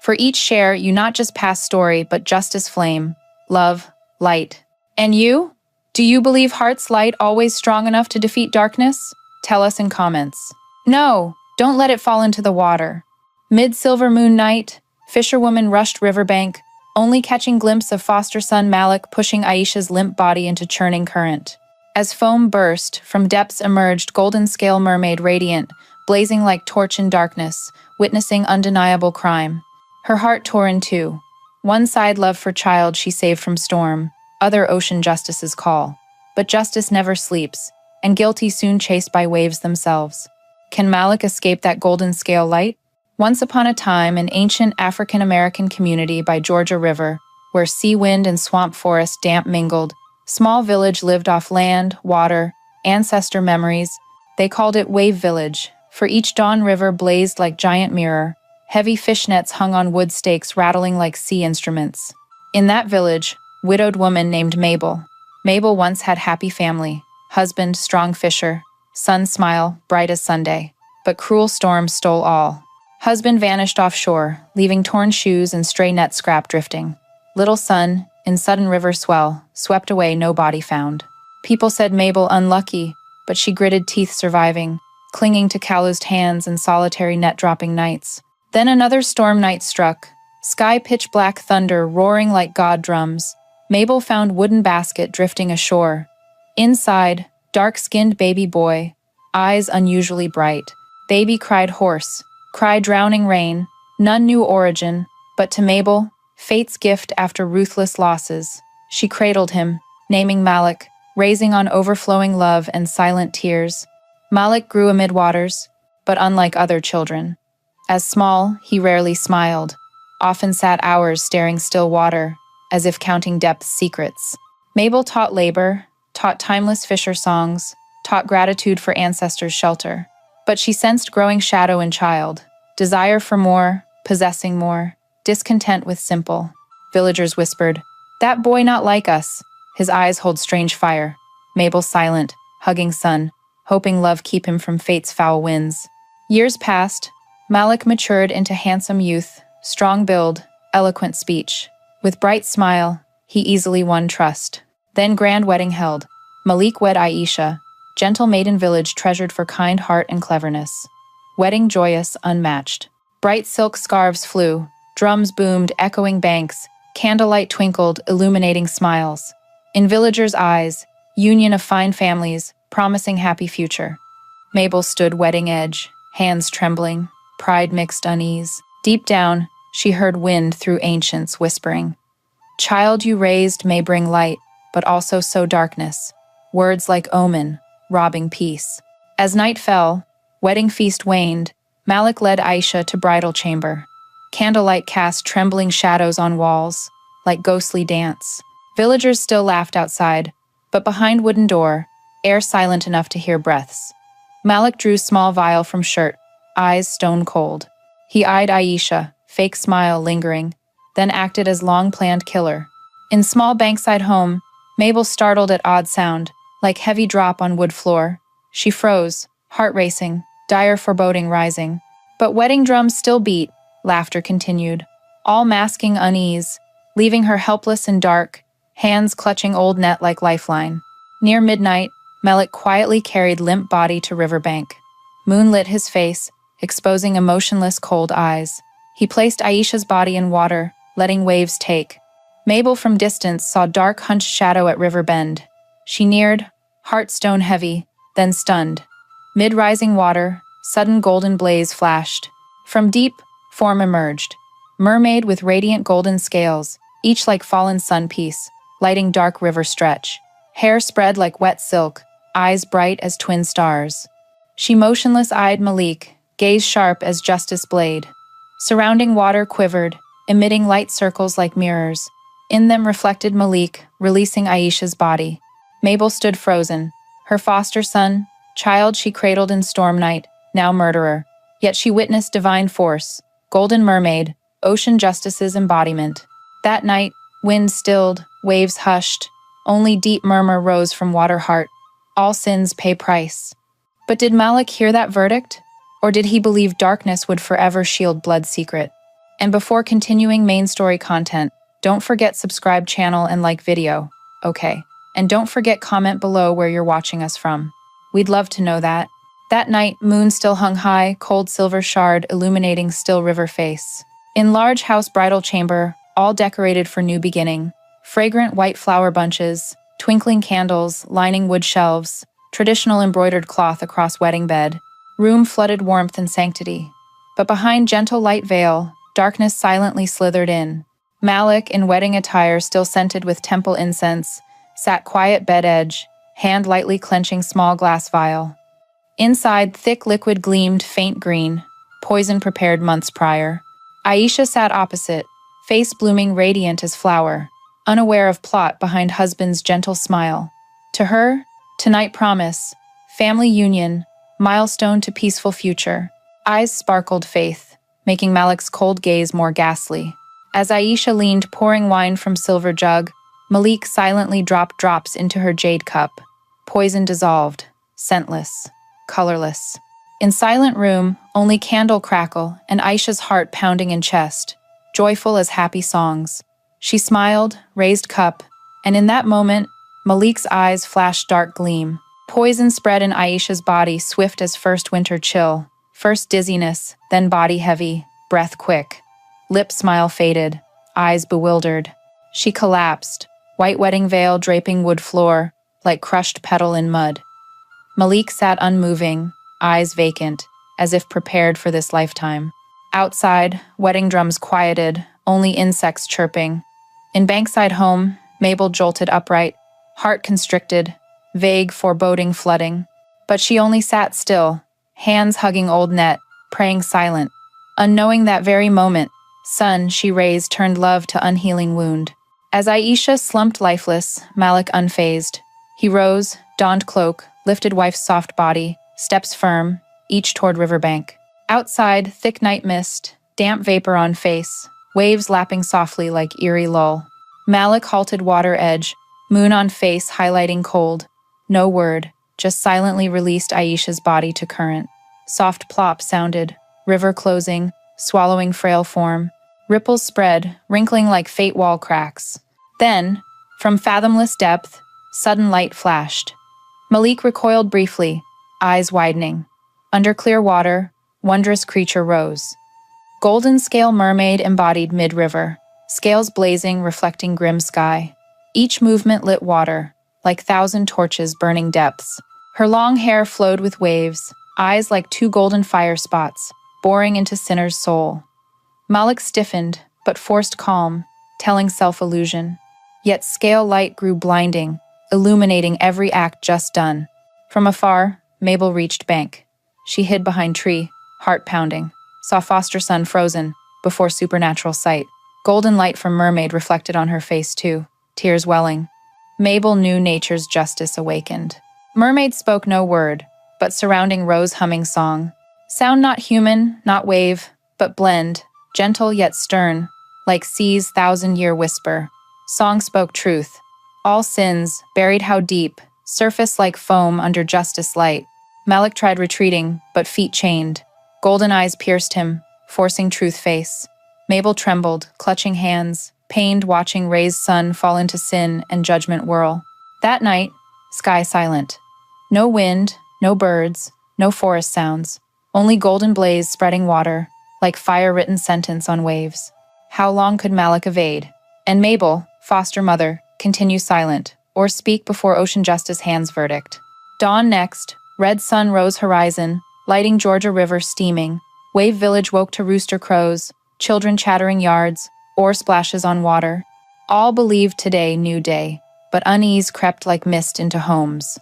For each share, you not just pass story, but justice flame, love, light. And you? Do you believe heart's light always strong enough to defeat darkness? Tell us in comments. No, don't let it fall into the water. Mid-silver moon night, fisherwoman rushed riverbank, only catching glimpse of foster son Malik pushing Aisha's limp body into churning current. As foam burst, from depths emerged golden scale mermaid radiant, blazing like torch in darkness, witnessing undeniable crime. Her heart tore in two. One side love for child she saved from storm, other ocean justice's call. But justice never sleeps, and guilty soon chased by waves themselves. Can Malik escape that golden scale light? Once upon a time, an ancient African-American community by Georgia River, where sea wind and swamp forest damp mingled, small village lived off land, water, ancestor memories. They called it Wave Village, for each dawn river blazed like giant mirror. Heavy fishnets hung on wood stakes rattling like sea instruments. In that village, widowed woman named Mabel. Mabel once had happy family, husband, strong fisher, son smile, bright as Sunday. But cruel storms stole all. Husband vanished offshore, leaving torn shoes and stray net scrap drifting. Little son, in sudden river swell, swept away, no body found. People said Mabel unlucky, but she gritted teeth surviving, clinging to calloused hands and solitary net-dropping nights. Then another storm night struck, sky pitch-black thunder roaring like god drums. Mabel found wooden basket drifting ashore. Inside, dark-skinned baby boy, eyes unusually bright. Baby cried hoarse, cried drowning rain, none knew origin, but to Mabel, fate's gift after ruthless losses. She cradled him, naming Malik, raising on overflowing love and silent tears. Malik grew amid waters, but unlike other children. As small, he rarely smiled, often sat hours staring still water, as if counting depth's secrets. Mabel taught labor, taught timeless fisher songs, taught gratitude for ancestors' shelter. But she sensed growing shadow in child, desire for more, possessing more, discontent with simple. Villagers whispered, "That boy not like us. His eyes hold strange fire." Mabel silent, hugging son, hoping love keep him from fate's foul winds. Years passed. Malik matured into handsome youth, strong build, eloquent speech. With bright smile, he easily won trust. Then grand wedding held. Malik wed Aisha, gentle maiden village treasured for kind heart and cleverness. Wedding joyous, unmatched. Bright silk scarves flew, drums boomed, echoing banks, candlelight twinkled, illuminating smiles. In villagers' eyes, union of fine families, promising happy future. Mabel stood wedding edge, hands trembling, pride mixed unease. Deep down, she heard wind through ancients whispering, "Child you raised may bring light, but also sow darkness." Words like omen, robbing peace. As night fell, wedding feast waned, Malik led Aisha to bridal chamber. Candlelight cast trembling shadows on walls, like ghostly dance. Villagers still laughed outside, but behind wooden door, air silent enough to hear breaths. Malik drew small vial from shirt, eyes stone cold. He eyed Aisha, fake smile lingering, then acted as long-planned killer. In small bankside home, Mabel startled at odd sound, like heavy drop on wood floor. She froze, heart racing, dire foreboding rising. But wedding drums still beat, laughter continued, all masking unease, leaving her helpless and dark, hands clutching old net like lifeline. Near midnight, Malik quietly carried limp body to riverbank. Moon lit his face, exposing emotionless cold eyes. He placed Aisha's body in water, letting waves take. Mabel from distance saw dark hunched shadow at river bend. She neared, heart stone heavy, then stunned. Mid-rising water, sudden golden blaze flashed. From deep, form emerged. Mermaid with radiant golden scales, each like fallen sun piece, lighting dark river stretch. Hair spread like wet silk, eyes bright as twin stars. She motionless-eyed Malik, gaze sharp as justice blade. Surrounding water quivered, emitting light circles like mirrors. In them reflected Malik, releasing Aisha's body. Mabel stood frozen, her foster son, child she cradled in storm night, now murderer. Yet she witnessed divine force, golden mermaid, ocean justice's embodiment. That night, wind stilled, waves hushed, only deep murmur rose from water heart. All sins pay price. But did Malik hear that verdict? Or did he believe darkness would forever shield blood's secret? And before continuing main story content, don't forget subscribe channel and like video, okay? And don't forget comment below where you're watching us from. We'd love to know that. That night, moon still hung high, cold silver shard illuminating still river face. In large house bridal chamber, all decorated for new beginning. Fragrant white flower bunches, twinkling candles lining wood shelves, traditional embroidered cloth across wedding bed. Room flooded warmth and sanctity. But behind gentle light veil, darkness silently slithered in. Malik, in wedding attire still scented with temple incense, sat quiet bed edge, hand lightly clenching small glass vial. Inside, thick liquid gleamed faint green, poison prepared months prior. Aisha sat opposite, face blooming radiant as flower, unaware of plot behind husband's gentle smile. To her, tonight promise, family union, milestone to peaceful future. Eyes sparkled faith, making Malik's cold gaze more ghastly. As Aisha leaned pouring wine from silver jug, Malik silently dropped drops into her jade cup. Poison dissolved, scentless, colorless. In silent room, only candle crackle and Aisha's heart pounding in chest, joyful as happy songs. She smiled, raised cup, and in that moment, Malik's eyes flashed dark gleam. Poison spread in Aisha's body swift as first winter chill. First dizziness, then body heavy, breath quick. Lip smile faded, eyes bewildered. She collapsed, white wedding veil draping wood floor, like crushed petal in mud. Malik sat unmoving, eyes vacant, as if prepared for this lifetime. Outside, wedding drums quieted, only insects chirping. In bankside home, Mabel jolted upright, heart constricted, vague foreboding flooding. But she only sat still, hands hugging old net, praying silent. Unknowing that very moment, sun she raised turned love to unhealing wound. As Aisha slumped lifeless, Malik unfazed. He rose, donned cloak, lifted wife's soft body, steps firm, each toward riverbank. Outside, thick night mist, damp vapor on face, waves lapping softly like eerie lull. Malik halted water edge, moon on face highlighting cold. No word, just silently released Aisha's body to current. Soft plop sounded, river closing, swallowing frail form. Ripples spread, wrinkling like fate wall cracks. Then, from fathomless depth, sudden light flashed. Malik recoiled briefly, eyes widening. Under clear water, wondrous creature rose. Golden scale mermaid embodied mid-river, scales blazing, reflecting grim sky. Each movement lit water, like thousand torches burning depths. Her long hair flowed with waves, eyes like two golden fire spots, boring into sinner's soul. Malik stiffened, but forced calm, telling self-illusion. Yet scale light grew blinding, illuminating every act just done. From afar, Mabel reached bank. She hid behind tree, heart pounding, saw foster son frozen, before supernatural sight. Golden light from Mermaid reflected on her face too, tears welling. Mabel knew nature's justice awakened. Mermaid spoke no word, but surrounding rose humming song. Sound not human, not wave, but blend, gentle yet stern, like sea's thousand-year whisper. Song spoke truth. All sins, buried how deep, surface like foam under justice light. Malik tried retreating, but feet chained. Golden eyes pierced him, forcing truth face. Mabel trembled, clutching hands, pained watching Ray's sun fall into sin and judgment whirl. That night, sky silent. No wind, no birds, no forest sounds. Only golden blaze spreading water, like fire-written sentence on waves. How long could Malik evade? And Mabel, foster mother, continue silent, or speak before ocean justice hands verdict. Dawn next, red sun rose horizon, lighting Georgia River steaming. Wave village woke to rooster crows, children chattering yards, oar splashes on water. All believed today new day, but unease crept like mist into homes.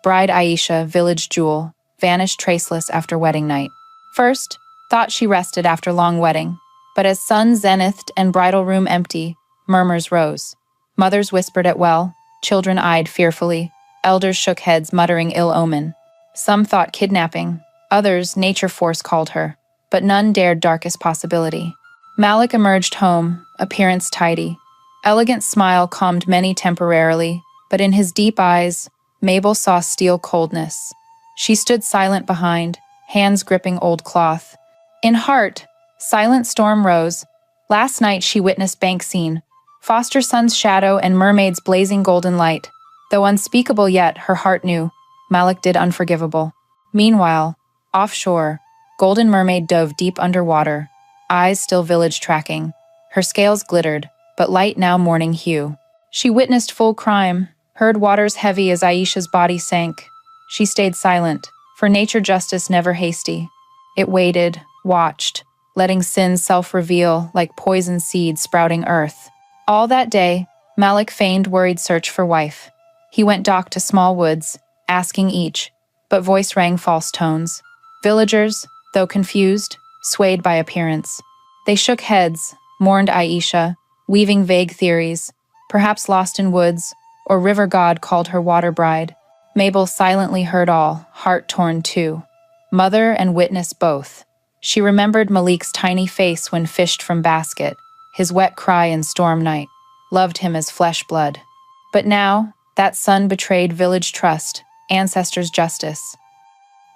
Bride Aisha, village jewel, vanished traceless after wedding night. First, thought she rested after long wedding, but as sun zenithed and bridal room empty, murmurs rose. Mothers whispered at well, children eyed fearfully, elders shook heads muttering ill omen. Some thought kidnapping, others nature force called her, but none dared darkest possibility. Malik emerged home, appearance tidy. Elegant smile calmed many temporarily, but in his deep eyes, Mabel saw steel coldness. She stood silent behind, hands gripping old cloth. In heart, silent storm rose. Last night she witnessed bank scene, foster son's shadow and mermaid's blazing golden light. Though unspeakable yet, her heart knew, Malik did unforgivable. Meanwhile, offshore, golden mermaid dove deep underwater, eyes still village tracking. Her scales glittered, but light now morning hue. She witnessed full crime, heard waters heavy as Aisha's body sank. She stayed silent, for nature justice never hasty. It waited, watched, letting sin self-reveal like poison seeds sprouting earth. All that day, Malik feigned worried search for wife. He went dock to small woods, asking each, but voice rang false tones. Villagers, though confused, swayed by appearance. They shook heads, mourned Aisha, weaving vague theories, perhaps lost in woods, or river god called her water bride. Mabel silently heard all, heart torn too. Mother and witness both. She remembered Malik's tiny face when fished from basket, his wet cry in storm night, loved him as flesh blood. But now, that son betrayed village trust, ancestors' justice.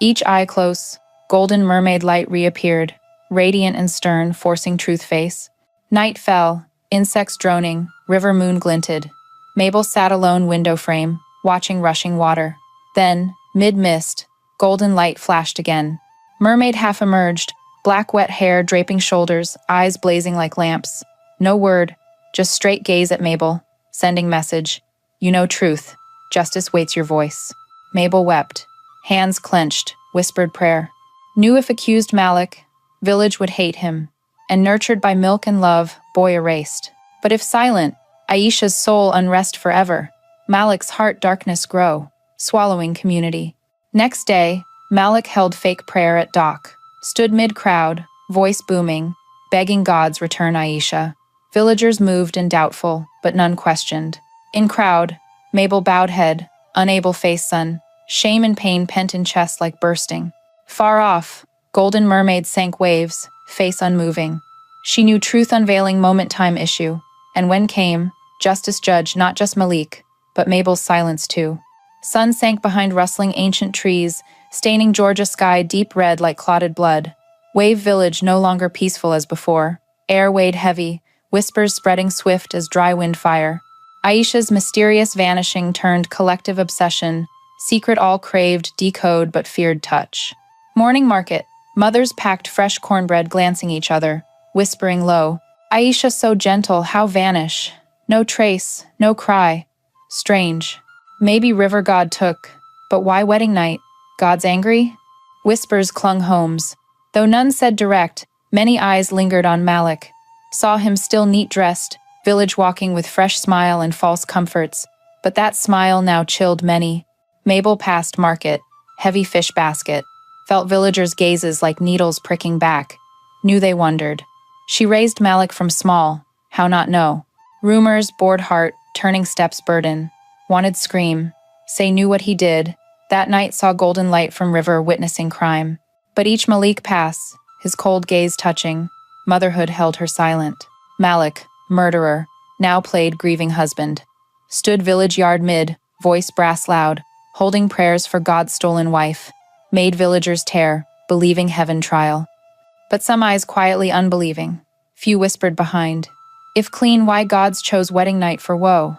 Each eye close, golden mermaid light reappeared, radiant and stern, forcing truth face. Night fell, insects droning, river moon glinted. Mabel sat alone window frame, watching rushing water. Then, mid-mist, golden light flashed again. Mermaid half emerged, black wet hair draping shoulders, eyes blazing like lamps. No word, just straight gaze at Mabel, sending message. You know truth. Justice waits your voice. Mabel wept. Hands clenched, whispered prayer. Knew if accused Malik, village would hate him. And nurtured by milk and love, boy erased. But if silent, Aisha's soul unrest forever. Malik's heart darkness grow. swallowing community. Next day, Malik held fake prayer at dock, stood mid-crowd, voice booming, begging gods return Aisha. Villagers moved and doubtful, but none questioned. In crowd, Mabel bowed head, unable face sun, shame and pain pent in chest like bursting. Far off, golden mermaid sank waves, face unmoving. She knew truth unveiling moment time issue, and when came, justice judged not just Malik, but Mabel's silence too. Sun sank behind rustling ancient trees, staining Georgia sky deep red like clotted blood. Wave village no longer peaceful as before. Air weighed heavy, whispers spreading swift as dry wind fire. Aisha's mysterious vanishing turned collective obsession, secret all craved, decode but feared touch. Morning market, mothers packed fresh cornbread glancing each other, whispering low, Aisha so gentle, how vanish? No trace, no cry. Strange. Maybe river god took, but why wedding night? God's angry? Whispers clung homes. Though none said direct, many eyes lingered on Malik. Saw him still neat-dressed, village walking with fresh smile and false comforts, but that smile now chilled many. Mabel passed market, heavy fish basket, felt villagers' gazes like needles pricking back, knew they wondered. She raised Malik from small, how not know? Rumors, bored heart, turning steps burden. Wanted scream, say knew what he did. That night saw golden light from river witnessing crime. But each Malik pass, his cold gaze touching, motherhood held her silent. Malik, murderer, now played grieving husband. Stood village yard mid, voice brass loud, holding prayers for God's stolen wife. Made villagers tear, believing heaven trial. But some eyes quietly unbelieving. Few whispered behind, if clean, why gods chose wedding night for woe?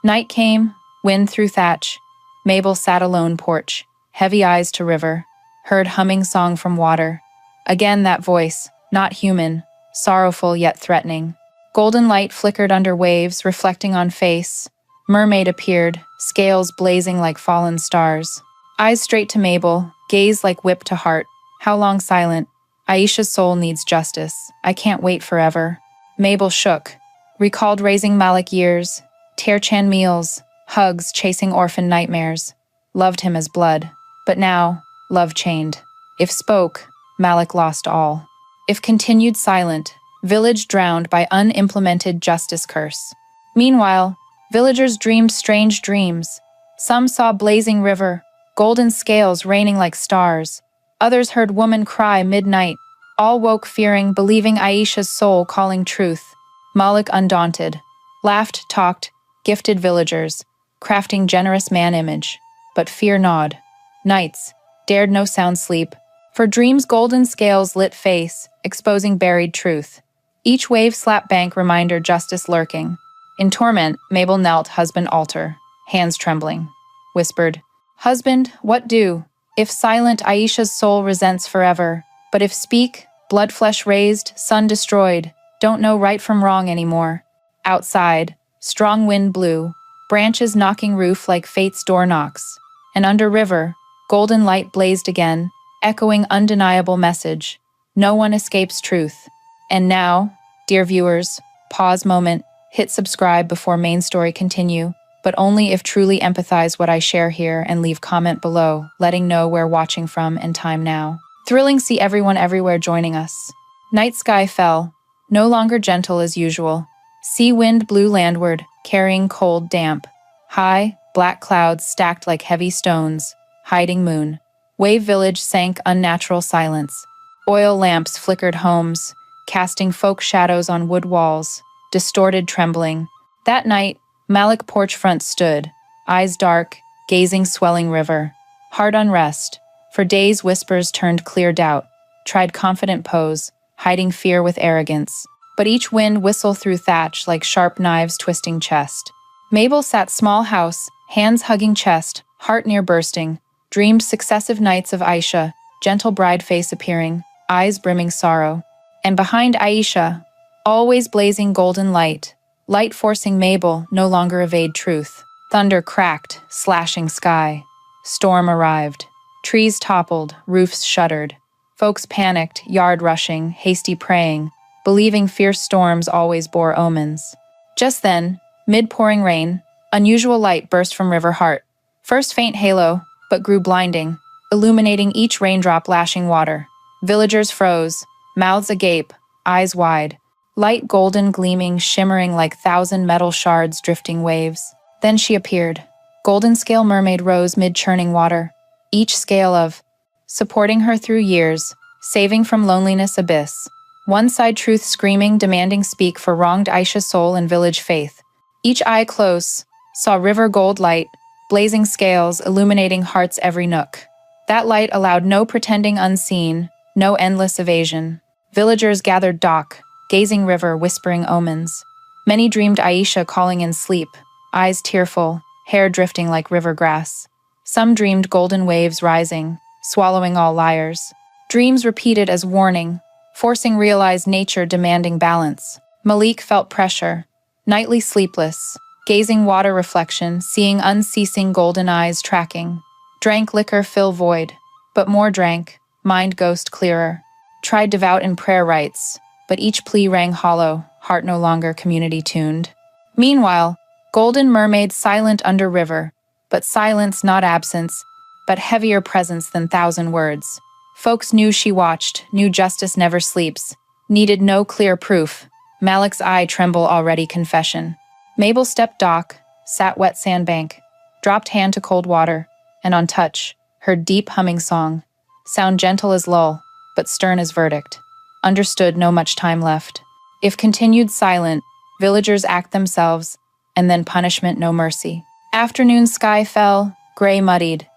Night came, wind through thatch. Mabel sat alone porch, heavy eyes to river, heard humming song from water. Again that voice, not human, sorrowful yet threatening. Golden light flickered under waves, reflecting on face. Mermaid appeared, scales blazing like fallen stars. Eyes straight to Mabel, gaze like whip to heart. How long silent? Aisha's soul needs justice. I can't wait forever. Mabel shook, recalled raising Malik years, Tear-chan meals, hugs chasing orphan nightmares. Loved him as blood. But now, love chained. If spoke, Malik lost all. If continued silent, village drowned by unimplemented justice curse. Meanwhile, villagers dreamed strange dreams. Some saw blazing river, golden scales raining like stars. Others heard woman cry midnight. All woke fearing, believing Aisha's soul calling truth. Malik undaunted, laughed, talked, gifted villagers, crafting generous man image. But fear gnawed. Nights, dared no sound sleep. For dreams golden scales lit face, exposing buried truth. Each wave slapped bank reminder justice lurking. In torment, Mabel knelt husband altar, hands trembling. Whispered, husband, what do? If silent, Aisha's soul resents forever. But if speak, blood flesh raised, sun destroyed, don't know right from wrong anymore. Outside, strong wind blew, branches knocking roof like fate's door knocks. And under river, golden light blazed again, echoing undeniable message. No one escapes truth. And now, dear viewers, pause moment, hit subscribe before main story continue, but only if truly empathize what I share here and leave comment below, letting know where watching from and time now. Thrilling see everyone everywhere joining us. Night sky fell, no longer gentle as usual. Sea wind blew landward, carrying cold damp. High, black clouds stacked like heavy stones, hiding moon. Wave village sank unnatural silence. Oil lamps flickered homes, casting folk shadows on wood walls, distorted trembling. That night, Malik porch front stood, eyes dark, gazing swelling river. Heart unrest. For days whispers turned clear doubt, tried confident pose, hiding fear with arrogance. But each wind whistled through thatch like sharp knives twisting chest. Mabel sat small house, hands hugging chest, heart near bursting, dreamed successive nights of Aisha, gentle bride face appearing, eyes brimming sorrow. And behind Aisha, always blazing golden light, light forcing Mabel no longer evade truth. Thunder cracked, slashing sky. Storm arrived. Trees toppled, roofs shuddered. Folks panicked, yard rushing, hasty praying, believing fierce storms always bore omens. Just then, mid-pouring rain, unusual light burst from river heart. First faint halo, but grew blinding, illuminating each raindrop lashing water. Villagers froze, mouths agape, eyes wide. Light golden gleaming, shimmering like thousand metal shards drifting waves. Then she appeared. Golden scale mermaid rose mid-churning water, each scale of supporting her through years, saving from loneliness abyss. One side truth screaming, demanding speak for wronged Aisha soul and village faith. Each eye close, saw river gold light, blazing scales illuminating heart's every nook. That light allowed no pretending unseen, no endless evasion. Villagers gathered dock, gazing river, whispering omens. Many dreamed Aisha calling in sleep, eyes tearful, hair drifting like river grass. Some dreamed golden waves rising, swallowing all liars. Dreams repeated as warning, forcing realized nature demanding balance. Malik felt pressure, nightly sleepless, gazing water reflection, seeing unceasing golden eyes tracking. Drank liquor fill void, but more drank, mind ghost clearer. Tried devout in prayer rites, but each plea rang hollow, heart no longer community tuned. Meanwhile, golden mermaid silent under river, but silence not absence, but heavier presence than thousand words. Folks knew she watched, knew justice never sleeps, needed no clear proof. Malik's eye tremble already confession. Mabel stepped dock, sat wet sandbank, dropped hand to cold water, and on touch, heard deep humming song. Sound gentle as lull, but stern as verdict. Understood no much time left. If continued silent, villagers act themselves, and then punishment no mercy. Afternoon sky fell, gray muddied.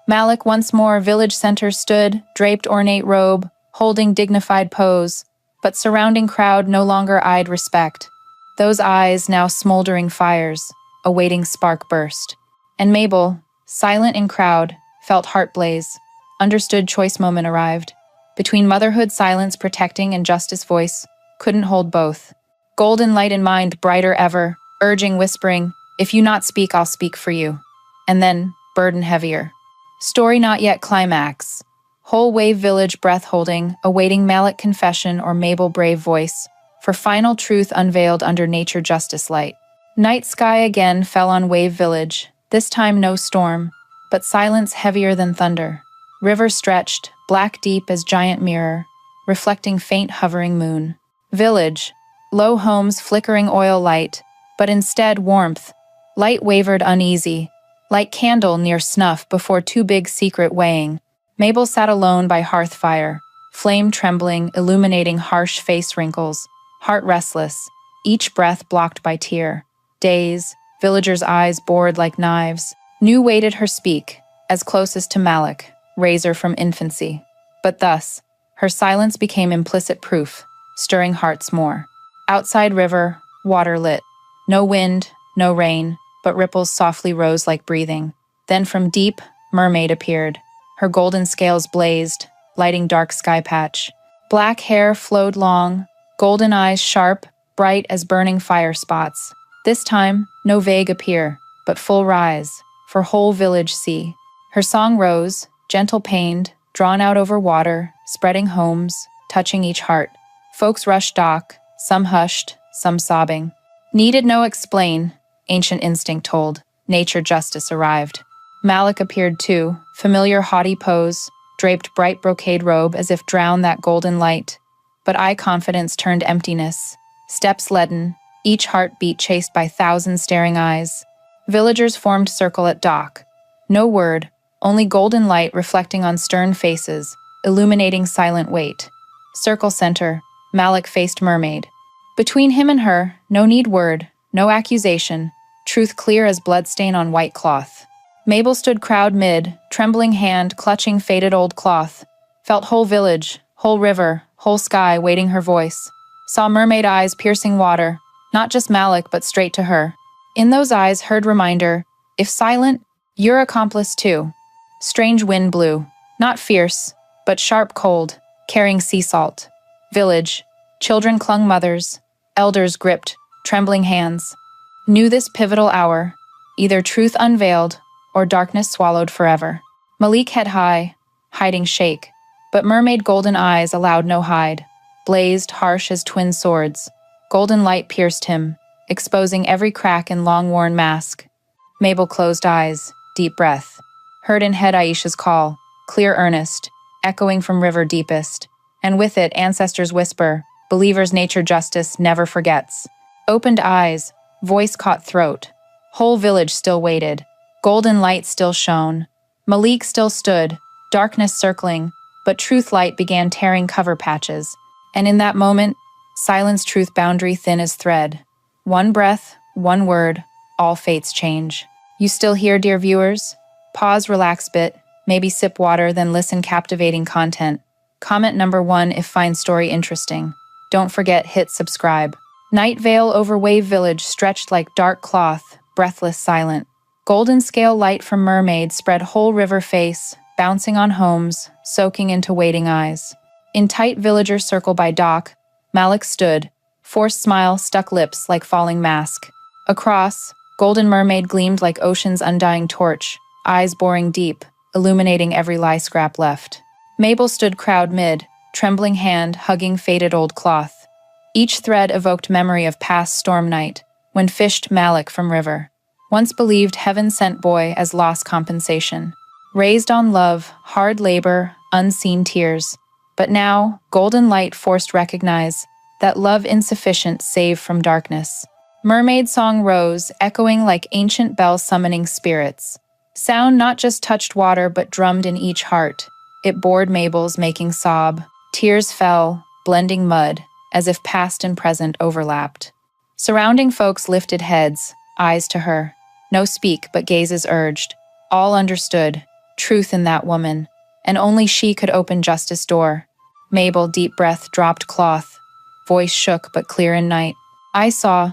Malik once more village center stood, draped ornate robe, holding dignified pose, but surrounding crowd no longer eyed respect. Those eyes now smoldering fires, awaiting spark burst. And Mabel, silent in crowd, felt heart blaze, understood choice moment arrived. Between motherhood silence protecting and justice voice, couldn't hold both. Golden light in mind brighter ever, urging whispering, if you not speak I'll speak for you. And then, burden heavier. Story not yet climax. Whole wave village breath holding, awaiting Malik confession or Mabel brave voice, for final truth unveiled under nature justice light. Night sky again fell on wave village, this time no storm, but silence heavier than thunder. River stretched, black deep as giant mirror, reflecting faint hovering moon. Village, low homes flickering oil light, but instead warmth. Light wavered uneasy, like candle near snuff before too big secret weighing. Mabel sat alone by hearth fire, flame trembling, illuminating harsh face wrinkles, heart restless, each breath blocked by tear. Daze, villagers' eyes bored like knives, knew waited her speak, as closest to Malik, razor from infancy. But thus, her silence became implicit proof, stirring hearts more. Outside river, water lit. No wind, no rain, but ripples softly rose like breathing. Then from deep, Mermaid appeared. Her golden scales blazed, lighting dark sky patch. Black hair flowed long, golden eyes sharp, bright as burning fire spots. This time, no vague appear, but full rise, for whole village see. Her song rose, gentle pained, drawn out over water, spreading homes, touching each heart. Folks rushed dock, some hushed, some sobbing. Needed no explain, ancient instinct told, nature justice arrived. Malik appeared too, familiar haughty pose, draped bright brocade robe as if drowned that golden light. But eye confidence turned emptiness, steps leaden, each heartbeat chased by thousand staring eyes. Villagers formed circle at dock. No word, only golden light reflecting on stern faces, illuminating silent weight. Circle center, Malik faced Mermaid. Between him and her, no need word, no accusation, truth clear as bloodstain on white cloth. Mabel stood crowd mid, trembling hand clutching faded old cloth. Felt whole village, whole river, whole sky waiting her voice. Saw mermaid eyes piercing water, not just Malik but straight to her. In those eyes heard reminder, if silent, you're accomplice too. Strange wind blew, not fierce, but sharp cold, carrying sea salt. Village, children clung mothers, elders gripped, trembling hands. Knew this pivotal hour, either truth unveiled or darkness swallowed forever. Malik head high, hiding shake, but mermaid golden eyes allowed no hide, blazed harsh as twin swords. Golden light pierced him, exposing every crack in long-worn mask. Mabel closed eyes, deep breath. Heard in head Aisha's call, clear earnest, echoing from river deepest. And with it, ancestors whisper, believers' nature justice never forgets. Opened eyes, voice caught throat. Whole village still waited. Golden light still shone. Malik still stood, darkness circling, but truth light began tearing cover patches. And in that moment, silence truth boundary thin as thread. One breath, one word, all fates change. You still here, dear viewers? Pause, relax bit, maybe sip water, then listen captivating content. Comment number 1 if find story interesting. Don't forget, hit subscribe. Night veil over Wave Village stretched like dark cloth, breathless, silent. Golden scale light from Mermaid spread whole river face, bouncing on homes, soaking into waiting eyes. In tight villager circle by dock, Malik stood, forced smile stuck lips like falling mask. Across, Golden Mermaid gleamed like ocean's undying torch, eyes boring deep, illuminating every lie scrap left. Mabel stood crowd mid, trembling hand hugging faded old cloth. Each thread evoked memory of past storm night, when fished Malik from river. Once believed heaven-sent boy as loss compensation. Raised on love, hard labor, unseen tears. But now, golden light forced recognize that love insufficient save from darkness. Mermaid song rose, echoing like ancient bell summoning spirits. Sound not just touched water but drummed in each heart. It bored Mabel's, making sob. Tears fell, blending mud, as if past and present overlapped. Surrounding folks lifted heads, eyes to her. No speak, but gazes urged. All understood, truth in that woman, and only she could open justice door. Mabel, deep breath, dropped cloth. Voice shook, but clear in night. I saw.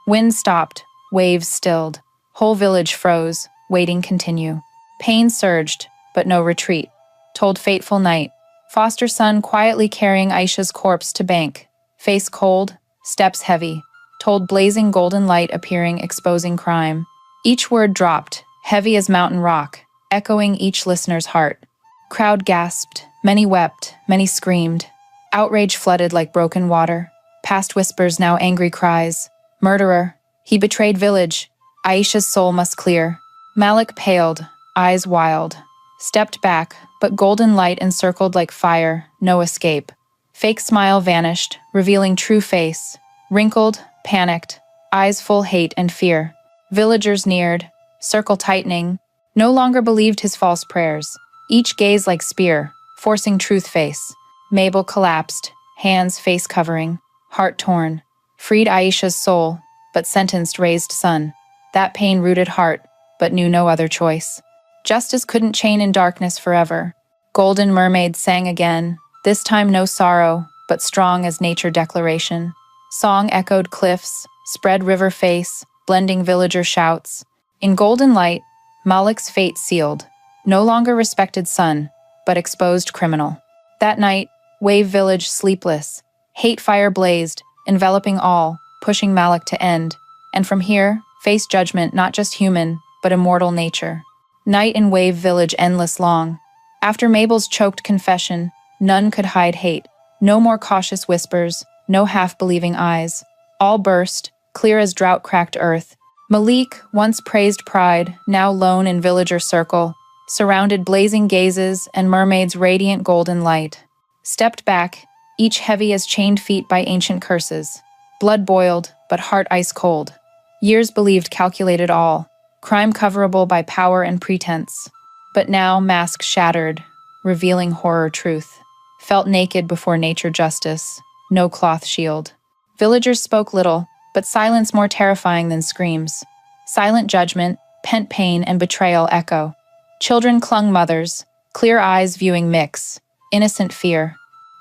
Wind stopped, waves stilled. Whole village froze, waiting continue. Pain surged, but no retreat. Told fateful night. Foster son quietly carrying Aisha's corpse to bank. Face cold, steps heavy. Told blazing golden light appearing, exposing crime. Each word dropped, heavy as mountain rock, echoing each listener's heart. Crowd gasped, many wept, many screamed. Outrage flooded like broken water. Past whispers, now angry cries. Murderer, he betrayed village. Aisha's soul must clear. Malik paled, eyes wild. Stepped back, but golden light encircled like fire, no escape. Fake smile vanished, revealing true face. Wrinkled, panicked, eyes full hate and fear. Villagers neared, circle tightening. No longer believed his false prayers. Each gaze like spear, forcing truth face. Mabel collapsed, hands face covering, heart torn. Freed Aisha's soul, but sentenced raised son. That pain rooted heart, but knew no other choice. Justice couldn't chain in darkness forever. Golden Mermaid sang again, this time no sorrow, but strong as nature declaration. Song echoed cliffs, spread river face, blending villager shouts. In golden light, Malik's fate sealed. No longer respected son, but exposed criminal. That night, Wave Village sleepless. Hate fire blazed, enveloping all, pushing Malik to end. And from here, face judgment not just human, but immortal nature. Night in Wave Village endless long. After Mabel's choked confession, none could hide hate. No more cautious whispers, no half-believing eyes. All burst, clear as drought-cracked earth. Malik, once praised pride, now lone in villager circle, surrounded blazing gazes and Mermaid's radiant golden light. Stepped back, each heavy as chained feet by ancient curses. Blood boiled, but heart ice cold. Years believed calculated all. Crime coverable by power and pretense. But now mask shattered, revealing horror truth. Felt naked before nature justice, no cloth shield. Villagers spoke little, but silence more terrifying than screams. Silent judgment, pent pain and betrayal echo. Children clung mothers, clear eyes viewing mix, innocent fear.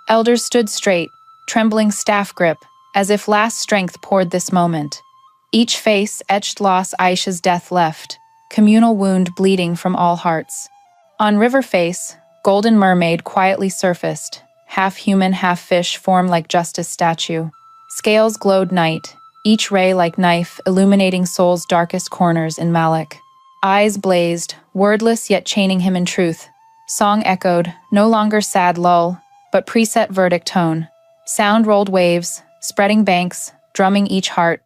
Elders stood straight, trembling staff grip, as if last strength poured this moment. Each face etched loss Aisha's death left, communal wound bleeding from all hearts. On river face, Golden Mermaid quietly surfaced, half human, half fish formed like justice statue. Scales glowed night, each ray like knife illuminating soul's darkest corners in Malik. Eyes blazed, wordless yet chaining him in truth. Song echoed, no longer sad lull, but preset verdict tone. Sound rolled waves, spreading banks, drumming each heart.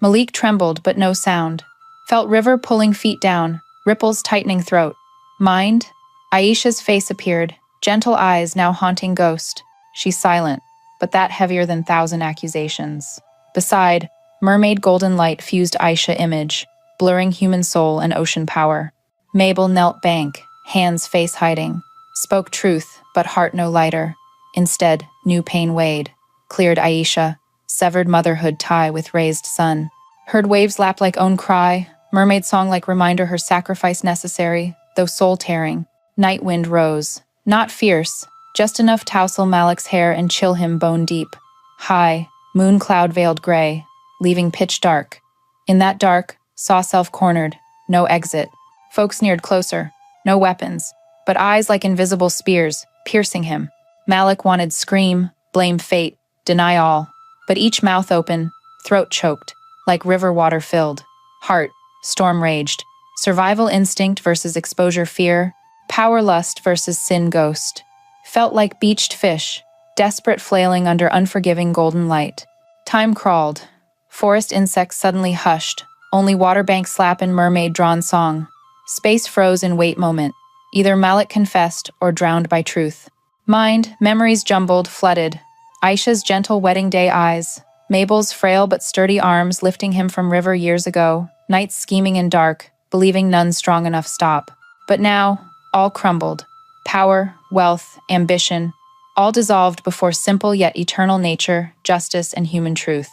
Malik trembled but no sound. Felt river pulling feet down, ripples tightening throat. Mind? Aisha's face appeared, gentle eyes now haunting ghost. She's silent, but that heavier than thousand accusations. Beside, mermaid golden light fused Aisha image, blurring human soul and ocean power. Mabel knelt bank, hands face hiding, spoke truth, but heart no lighter. Instead, new pain weighed, cleared Aisha, severed motherhood tie with raised sun. Heard waves lap like own cry, mermaid song like reminder her sacrifice necessary, though soul-tearing. Night wind rose, not fierce, just enough to tousle Malik's hair and chill him bone deep. High, moon cloud veiled gray, leaving pitch dark. In that dark, saw self cornered, no exit. Folks neared closer, no weapons, but eyes like invisible spears, piercing him. Malik wanted scream, blame fate, deny all. But each mouth open, throat choked, like river water filled. Heart, storm raged. Survival instinct versus exposure fear. Power lust versus sin ghost. Felt like beached fish, desperate flailing under unforgiving golden light. Time crawled. Forest insects suddenly hushed, only waterbank slap and mermaid drawn song. Space froze in wait moment, either Malik confessed or drowned by truth. Mind, memories jumbled, flooded. Aisha's gentle wedding day eyes, Mabel's frail but sturdy arms lifting him from river years ago, nights scheming in dark, believing none strong enough stop. But now, all crumbled. Power, wealth, ambition, all dissolved before simple yet eternal nature, justice, and human truth.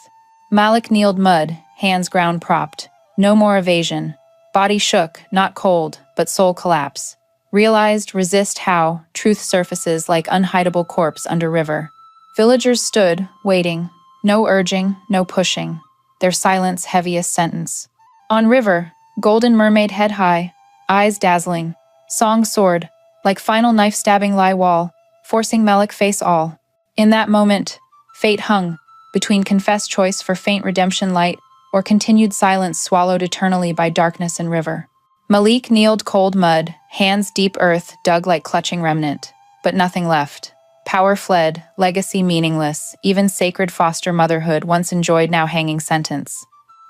Malik kneeled mud, hands ground propped. No more evasion. Body shook, not cold, but soul collapse. Realized, resist how, truth surfaces like unhideable corpse under river. Villagers stood, waiting. No urging, no pushing. Their silence heaviest sentence. On river, golden mermaid head high, eyes dazzling. Song soared, like final knife-stabbing lie wall, forcing Malik face all. In that moment, fate hung, between confessed choice for faint redemption light or continued silence swallowed eternally by darkness and river. Malik kneeled cold mud, hands deep earth dug like clutching remnant. But nothing left. Power fled, legacy meaningless, even sacred foster motherhood once enjoyed now hanging sentence.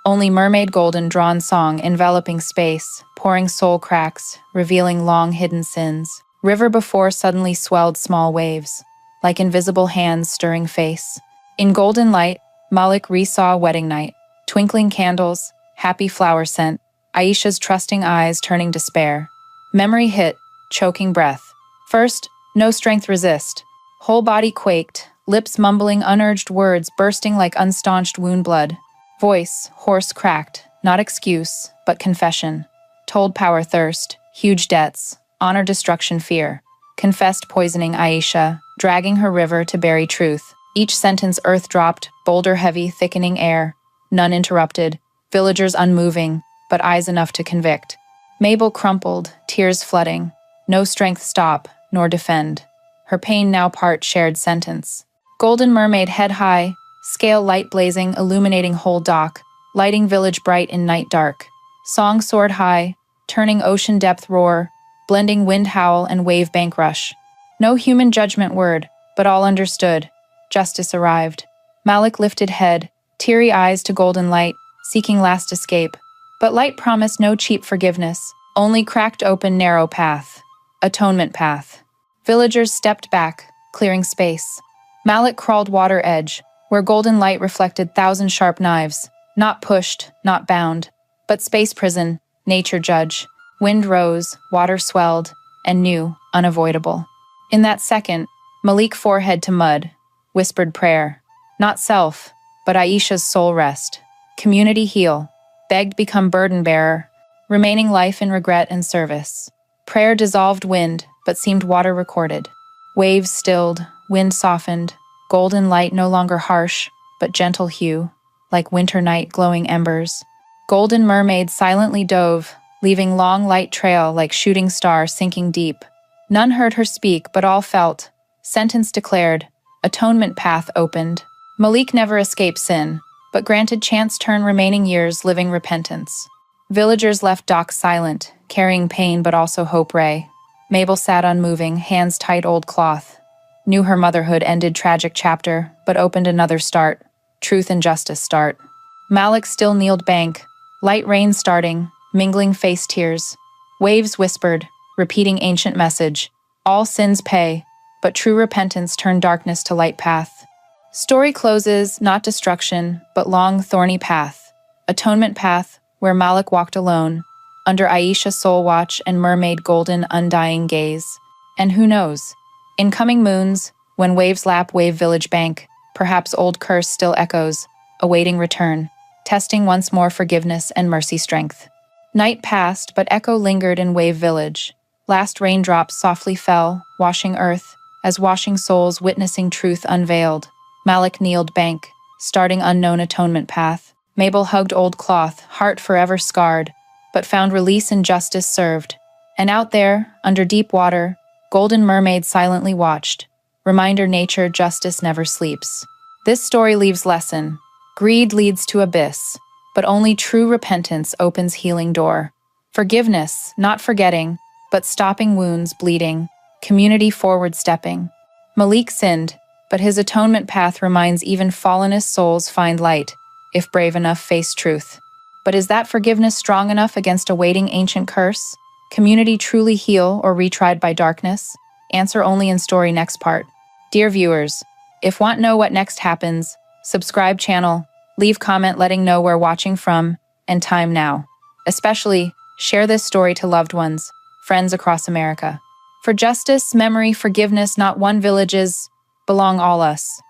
Only mermaid golden drawn song enveloping space, pouring soul cracks, revealing long hidden sins. River before suddenly swelled small waves, like invisible hands stirring face. In golden light, Malik resaw wedding night, twinkling candles, happy flower scent, Aisha's trusting eyes turning despair. Memory hit, choking breath. First, no strength resist. Whole body quaked, lips mumbling unurged words bursting like unstaunched wound blood. Voice, hoarse cracked, not excuse, but confession. Told power thirst, huge debts, honor destruction fear. Confessed poisoning Aisha, dragging her river to bury truth. Each sentence earth dropped, boulder heavy, thickening air. None interrupted, villagers unmoving, but eyes enough to convict. Mabel crumpled, tears flooding. No strength stop, nor defend. Her pain now part shared sentence. Golden mermaid head high, scale light blazing, illuminating whole dock, lighting village bright in night dark. Song soared high, turning ocean depth roar, blending wind howl and wave bank rush. No human judgment word, but all understood. Justice arrived. Malik lifted head, teary eyes to golden light, seeking last escape. But light promised no cheap forgiveness, only cracked open narrow path. Atonement path. Villagers stepped back, clearing space. Malik crawled water edge, where golden light reflected thousand sharp knives, not pushed, not bound, but space prison, nature judge. Wind rose, water swelled, and knew, unavoidable. In that second, Malik forehead to mud, whispered prayer. Not self, but Aisha's soul rest. Community heal, begged become burden bearer, remaining life in regret and service. Prayer dissolved wind, but seemed water recorded. Waves stilled, wind softened, golden light no longer harsh, but gentle hue, like winter night glowing embers. Golden mermaid silently dove, leaving long light trail like shooting star sinking deep. None heard her speak, but all felt. Sentence declared, atonement path opened. Malik never escaped sin, but granted chance turn remaining years living repentance. Villagers left dock silent, carrying pain but also hope ray. Mabel sat unmoving, hands tight old cloth. Knew her motherhood ended tragic chapter, but opened another start. Truth and justice start. Malik still kneeled bank, light rain starting, mingling face tears. Waves whispered, repeating ancient message. All sins pay, but true repentance turned darkness to light path. Story closes, not destruction, but long, thorny path. Atonement path, where Malik walked alone, under Aisha soul watch and mermaid golden undying gaze. And who knows? In coming moons, when waves lap wave village bank, perhaps old curse still echoes, awaiting return, testing once more forgiveness and mercy strength. Night passed, but echo lingered in wave village. Last raindrops softly fell, washing earth, as washing souls witnessing truth unveiled. Malik kneeled bank, starting unknown atonement path. Mabel hugged old cloth, heart forever scarred, but found release in justice served. And out there, under deep water, golden mermaid silently watched. Reminder nature justice never sleeps. This story leaves lesson. Greed leads to abyss, but only true repentance opens healing door. Forgiveness, not forgetting, but stopping wounds bleeding, community forward stepping. Malik sinned, but his atonement path reminds even fallenest souls find light, if brave enough face truth. But is that forgiveness strong enough against a waiting ancient curse? Community truly heal or retried by darkness? Answer only in story next part. Dear viewers, if want know what next happens, subscribe channel, leave comment letting know where watching from, and time now. Especially, share this story to loved ones, friends across America. For justice, memory, forgiveness, not one villages, belong all us.